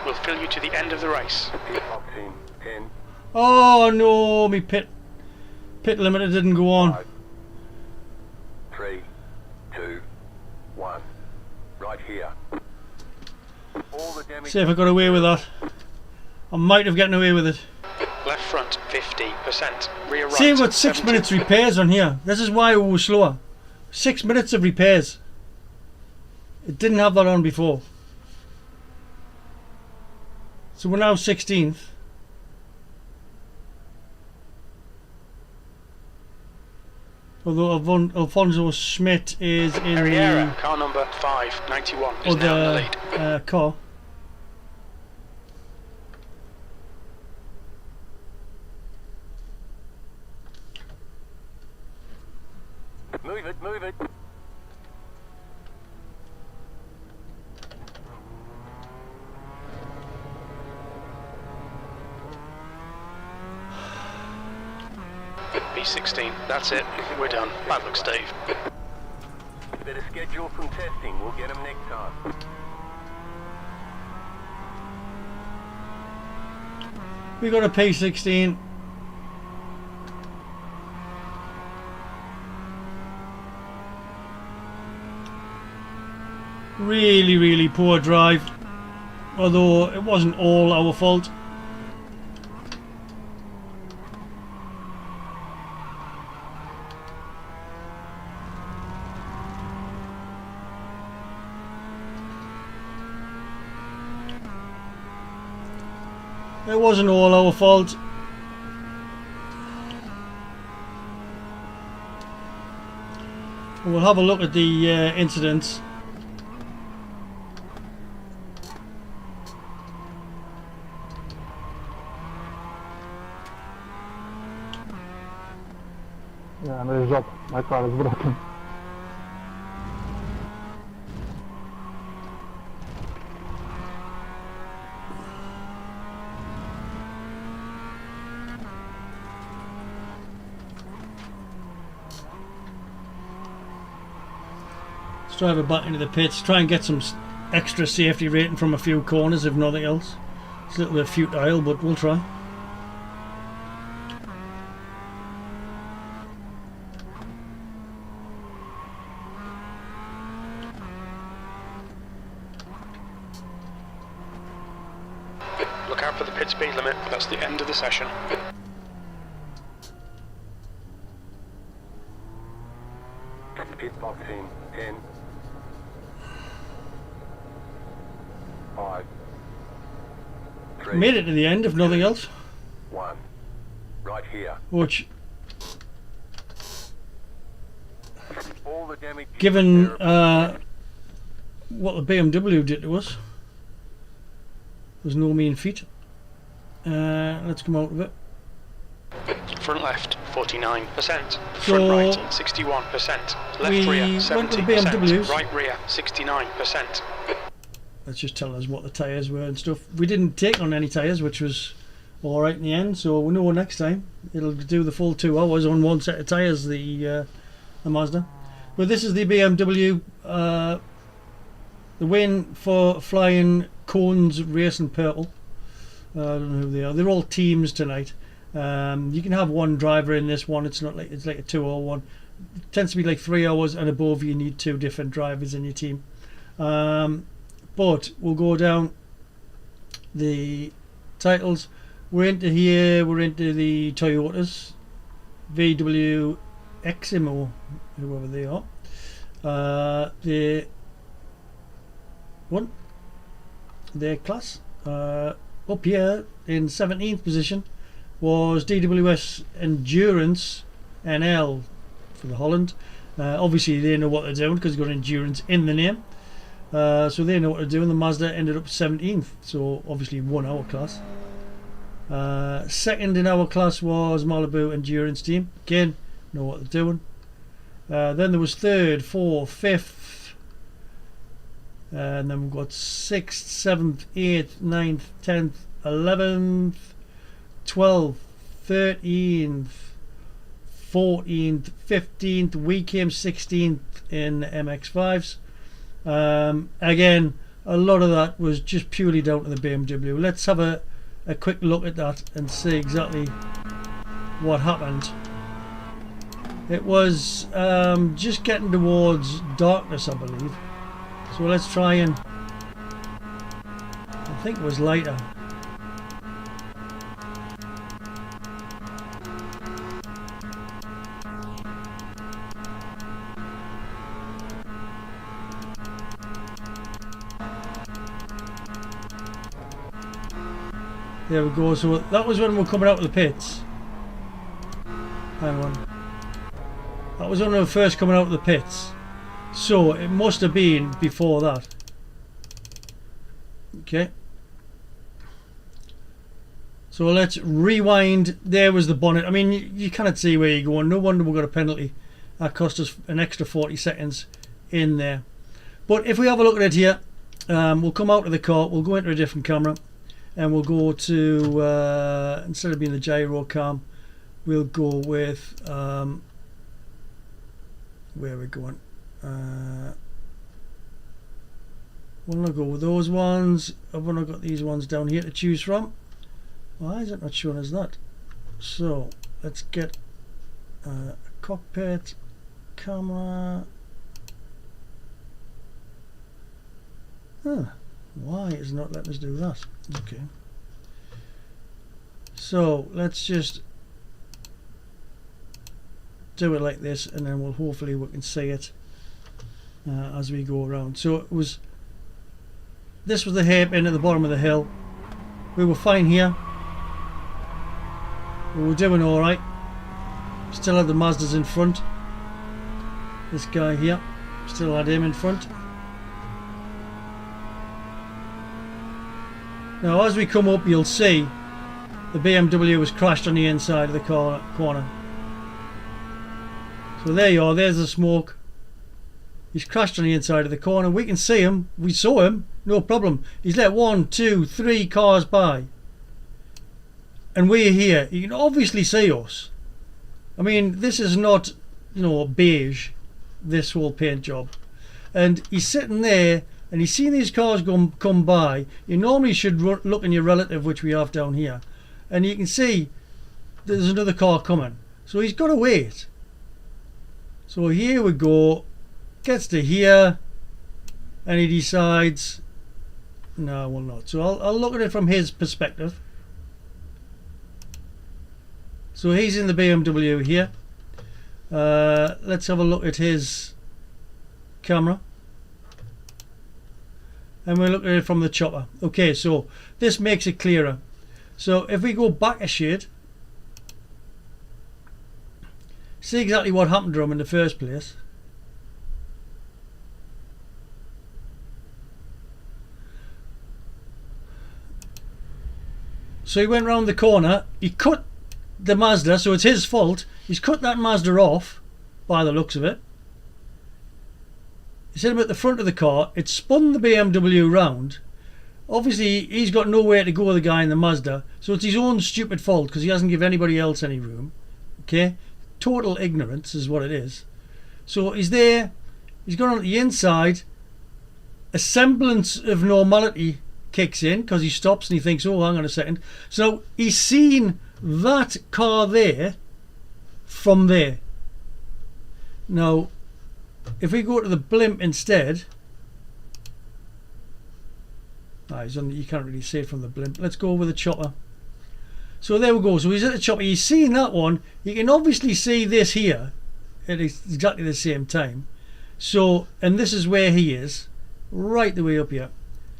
We'll fill you to the end of the race. Pit box in 10, Oh no, me pit limiter didn't go on. 5, 3, 2, 1. Right here. All the damage. See if I got away with that. I might have gotten away with it. Left front, 50%. Rear right, See, we've got 6 70. minutes repairs on here. This is why we were slower. 6 minutes of repairs. It didn't have that on before. So we're now 16th. Although Alfonso Schmidt is in Arriera, car number 591, is the now in the lead. car. Move it, move it. B16, that's it, we're done. Bad luck, Steve. Better schedule some testing. We'll get them next time. We got a P16. Really, really poor drive. Although it wasn't all our fault. It wasn't all our fault. We'll have a look at the incidents. Ja, dat is op. Mijn car is broken. Let's drive it back into the pits. Try and get some extra safety rating from a few corners, if nothing else. It's a little bit futile, but we'll try. Look out for the pit speed limit, that's the end of the session. Pit box in 10, 5, 3, Made it to the end, if nothing else. 1. Right here. Which, All the damage. given what the BMW did to us, was no mean feat. Let's come out of it. Front left, 49%. So, Front right, 61%. Left we rear, went with the 70%. BMWs. Right rear, 69%. That's just telling us what the tyres were and stuff. We didn't take on any tyres, which was alright in the end, so we know next time it'll do the full 2 hours on one set of tyres, the Mazda. But this is the BMW, the win for Flying Cones Racing Purple. I don't know who they are. They're all teams tonight. You can have one driver in this one. It's not like it's like a 2-or-1. it tends to be like 3 hours and above. You need 2 different drivers in your team. But we'll go down the titles. We're into here. We're into the Toyotas, VW Exim or whoever they are. Their class. Up here in 17th position was DWS Endurance NL for the Holland. Obviously they know what they're doing because they've got endurance in the name. So they know what they're doing. The Mazda ended up 17th, so obviously won our class. Second in our class was Malibu Endurance Team. Again, know what they're doing. Then there was third, fourth, fifth, and then we've got 6th, 7th, 8th, 9th, 10th, 11th, 12th, 13th, 14th, 15th. We came 16th in MX5s. Again, a lot of that was just purely down to the BMW. Let's have a quick look at that and see exactly what happened. It was just getting towards darkness, I believe. So let's try and... I think it was lighter. There we go. So that was when we were coming out of the pits. Hang on. That was when we were first coming out of the pits. So it must have been before that. Okay. So let's rewind. There was the bonnet. I mean, you cannot see where you're going. No wonder we got a penalty. That cost us an extra 40 seconds in there. But if we have a look at it here, we'll come out of the car. We'll go into a different camera. And we'll go to, instead of being the gyro cam, we'll go with, where are we going? We'll not go with those ones. I've only got these ones down here to choose from. Why is it not showing us that? So, let's get a cockpit camera. Huh. Why is it not letting us do that? Okay. So let's just do it like this, and then hopefully we can see it as we go around. So it was. This was the hairpin at the bottom of the hill. We were fine here. We were doing all right. Still had the Mazdas in front. This guy here still had him in front. Now as we come up, you'll see the BMW was crashed on the inside of the corner. So there you are, there's the smoke. He's crashed on the inside of the corner. We can see him, we saw him, no problem. He's let 1, 2, 3 cars by. And we're here. You can obviously see us. I mean, this is not, you know, beige, this whole paint job. And he's sitting there, and he's seen these cars come by. You normally should look in your relative, which we have down here, and you can see there's another car coming. So he's got to wait. So here we go. Gets to here, and he decides, no, I will not. So I'll look at it from his perspective. So he's in the BMW here. Let's have a look at his camera. And we'll look at it from the chopper. Okay, so this makes it clearer. So if we go back a shade, see exactly what happened to him in the first place. So he went round the corner, he cut the Mazda, so it's his fault. He's cut that Mazda off, by the looks of it. He's hit him at the front of the car. It spun the BMW round. Obviously, he's got nowhere to go, the guy in the Mazda. So it's his own stupid fault because he hasn't given anybody else any room. Okay? Total ignorance is what it is. So he's there. He's gone on the inside. A semblance of normality kicks in because he stops and he thinks, oh, hang on a second. So he's seen that car there from there. Now, if we go to the blimp instead, you can't really see it from the blimp. Let's go with the chopper. So there we go. So he's at the chopper. He's seeing that one. You can obviously see this here at exactly the same time. So, and this is where he is, right the way up here.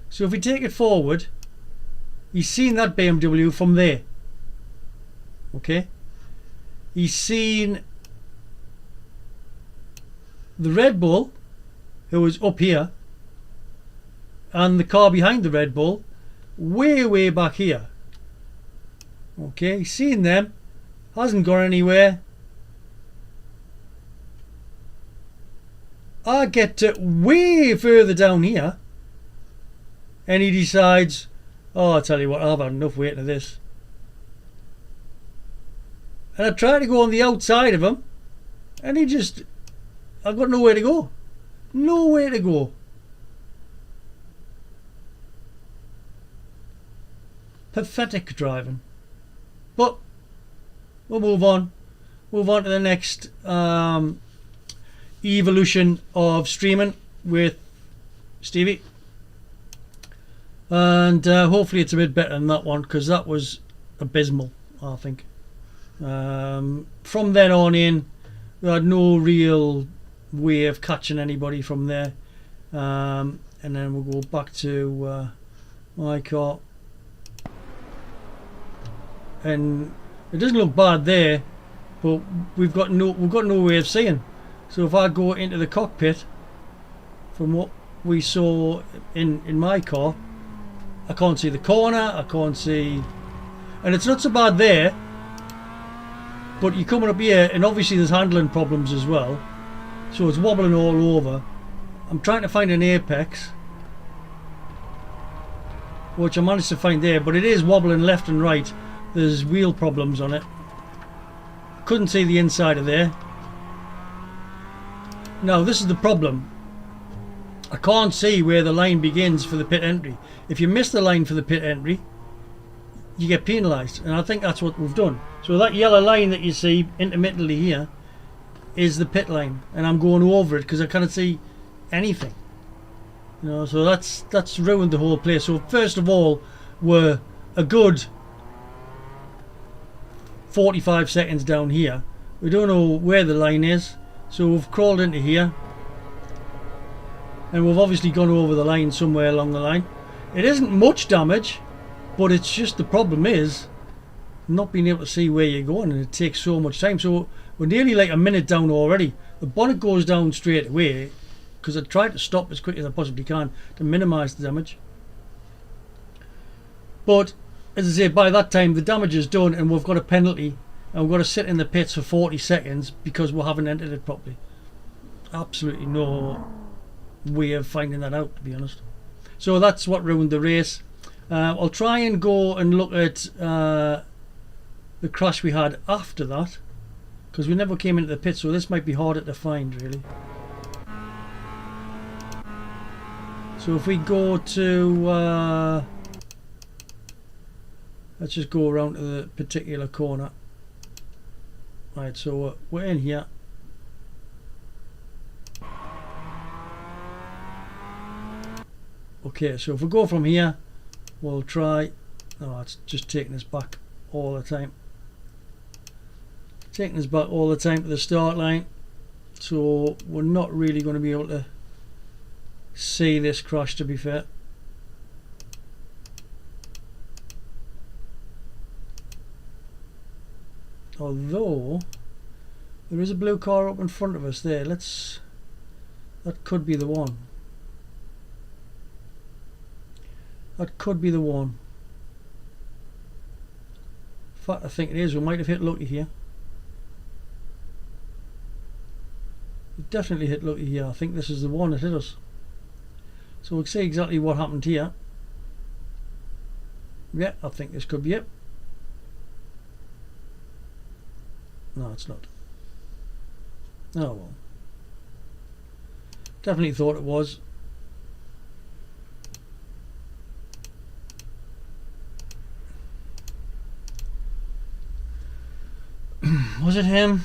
So if we take it forward, he's seen that BMW from there. Okay. He's seen the Red Bull, who was up here, and the car behind the Red Bull way back here. Okay, he's seen them, hasn't gone anywhere. I get to way further down here and he decides, oh, I'll tell you what, I've had enough waiting of this. And I try to go on the outside of him and I've got nowhere to go. Nowhere to go. Pathetic driving. But we'll move on. Move on to the next evolution of streaming with Stevie. And hopefully it's a bit better than that one, because that was abysmal, I think. From then on in, we had no real way of catching anybody from there. And then we'll go back to my car. And it doesn't look bad there, but we've got no way of seeing. So if I go into the cockpit, from what we saw in my car, I can't see the corner, I can't see, and it's not so bad there, but you're coming up here and obviously there's handling problems as well, so it's wobbling all over. I'm trying to find an apex, which I managed to find there, but it is wobbling left and right. There's wheel problems on it. Couldn't see the inside of there. Now this is the problem. I can't see where the line begins for the pit entry. If you miss the line for the pit entry, you get penalised, and I think that's what we've done. So that yellow line that you see intermittently here is the pit line, and I'm going over it because I can't see anything. You know, so that's ruined the whole place. So first of all, we're a good 45 seconds down here. We don't know where the line is, so we've crawled into here and we've obviously gone over the line somewhere along the line. It isn't much damage, but it's just the problem is not being able to see where you're going, and it takes so much time. So we're nearly like a minute down already. The bonnet goes down straight away because I tried to stop as quick as I possibly can to minimise the damage. But as I say, by that time the damage is done and we've got a penalty and we've got to sit in the pits for 40 seconds because we haven't entered it properly. Absolutely no way of finding that out, to be honest. So that's what ruined the race. I'll try and go and look at the crash we had after that, because we never came into the pit, so this might be harder to find really. So if we go to let's just go around to the particular corner. Right, so we're in here. Okay, so if we go from here, we'll try. No, it's just taking us back all the time. Taking us back all the time to the start line. So we're not really going to be able to see this crash, to be fair. Although there is a blue car up in front of us there. That could be the one. That could be the one. In fact, I think it is. We might have hit lucky here. We definitely hit lucky here. I think this is the one that hit us. So we'll see exactly what happened here. Yeah, I think this could be it. No, it's not. Oh well. Definitely thought it was. Was it him?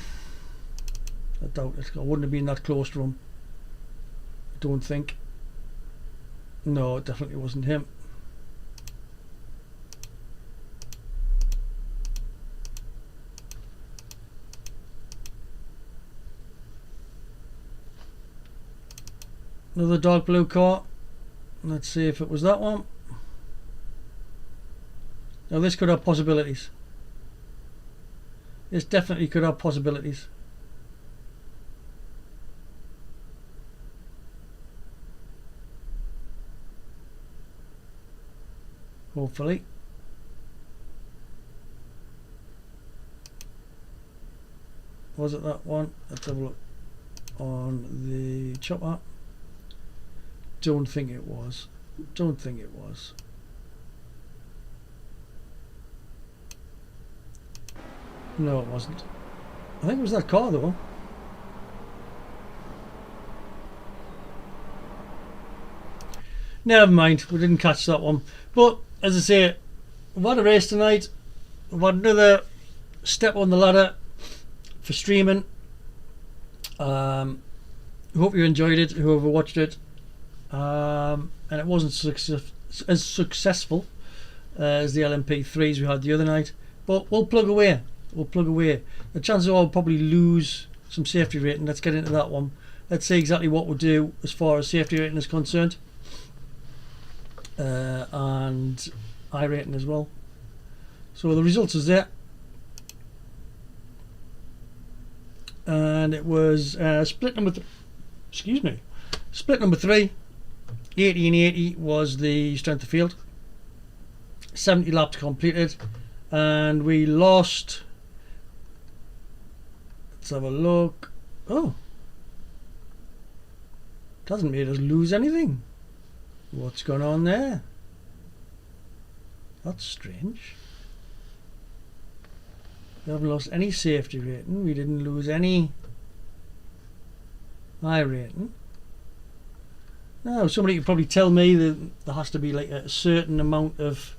That doubt it. I wouldn't have been that close to him. I don't think. No, it definitely wasn't him. Another dark blue car. Let's see if it was that one. Now this could have possibilities. This definitely could have possibilities. Hopefully. Was it that one? Let's have a look on the chopper. Don't think it was. Don't think it was. No, it wasn't. I think it was that car though. Never mind, we didn't catch that one. But as I say, we've had a race tonight. We've had another step on the ladder for streaming. Hope you enjoyed it, whoever watched it. And it wasn't as successful as the LMP3s we had the other night. But we'll plug away. We'll plug away. The chances are I'll probably lose some safety rating. Let's get into that one. Let's see exactly what we'll do as far as safety rating is concerned. And I rating as well. So the results is there. And it was split number split number 3. 80 and 80 was the strength of field. 70 laps completed, and we lost. Let's have a look. Oh, it hasn't made us lose anything. What's going on there? That's strange. We haven't lost any safety rating. We didn't lose any I rating. Now, somebody could probably tell me that there has to be like a certain amount of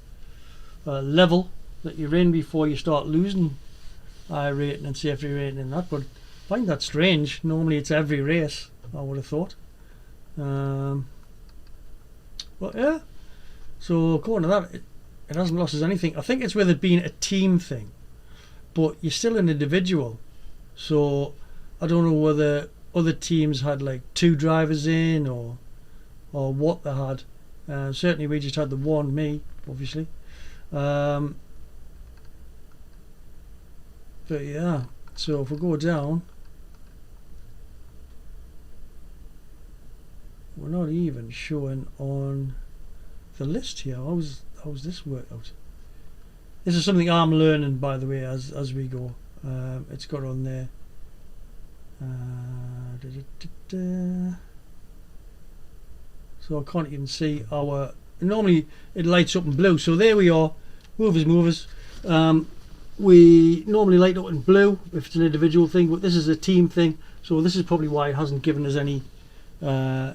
level that you're in before you start losing I rating and safety rating and that, but I find that strange. Normally it's every race, I would have thought. But yeah, so according to that, it hasn't lost us anything. I think it's with it being a team thing, but you're still an individual, so I don't know whether other teams had like 2 drivers in or what they had. Certainly we just had the one, me obviously. But yeah, so if we go down, we're not even showing on the list here. How's this work out? This is something I'm learning, by the way, as we go. It's got on there. So I can't even see our. Normally it lights up in blue. So there we are. Movers. We normally light up in blue if it's an individual thing, but this is a team thing. So this is probably why it hasn't given us any I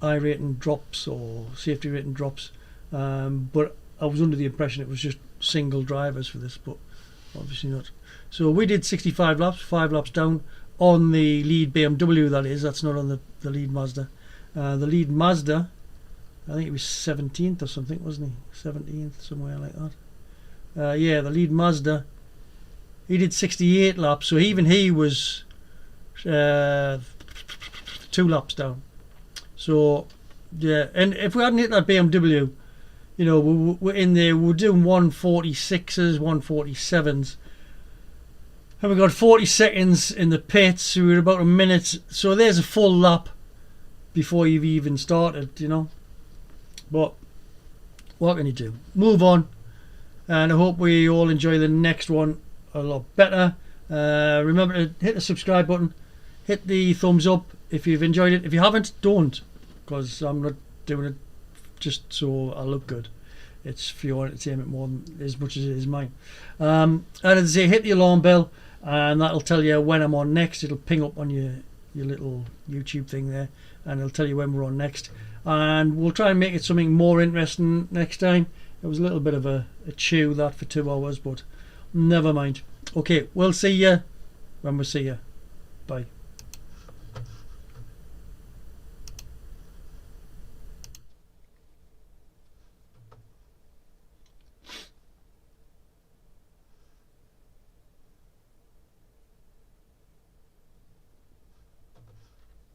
rating drops or safety rating drops. But I was under the impression it was just single drivers for this, but obviously not. So we did 65 laps, 5 laps down on the lead BMW. That is, that's not on the lead Mazda. The lead Mazda, I think he was 17th or something, wasn't he? 17th, somewhere like that. Yeah, the lead Mazda, he did 68 laps, so even he was 2 laps down. So yeah, and if we hadn't hit that BMW, you know, we're in there, we're doing 146s, 147s, and we got 40 seconds in the pits. We were about a minute, so there's a full lap before you've even started, you know. But what can you do? Move on, and I hope we all enjoy the next one a lot better. Remember to hit the subscribe button, hit the thumbs up if you've enjoyed it. If you haven't, don't, because I'm not doing it just so I look good. It's for your entertainment more than as much as it is mine. And as I say, hit the alarm bell, and that'll tell you when I'm on next. It'll ping up on your little YouTube thing there, and it'll tell you when we're on next. And we'll try and make it something more interesting next time. It was a little bit of a chew that for 2 hours, but never mind. Okay, we'll see you when we see you. Bye.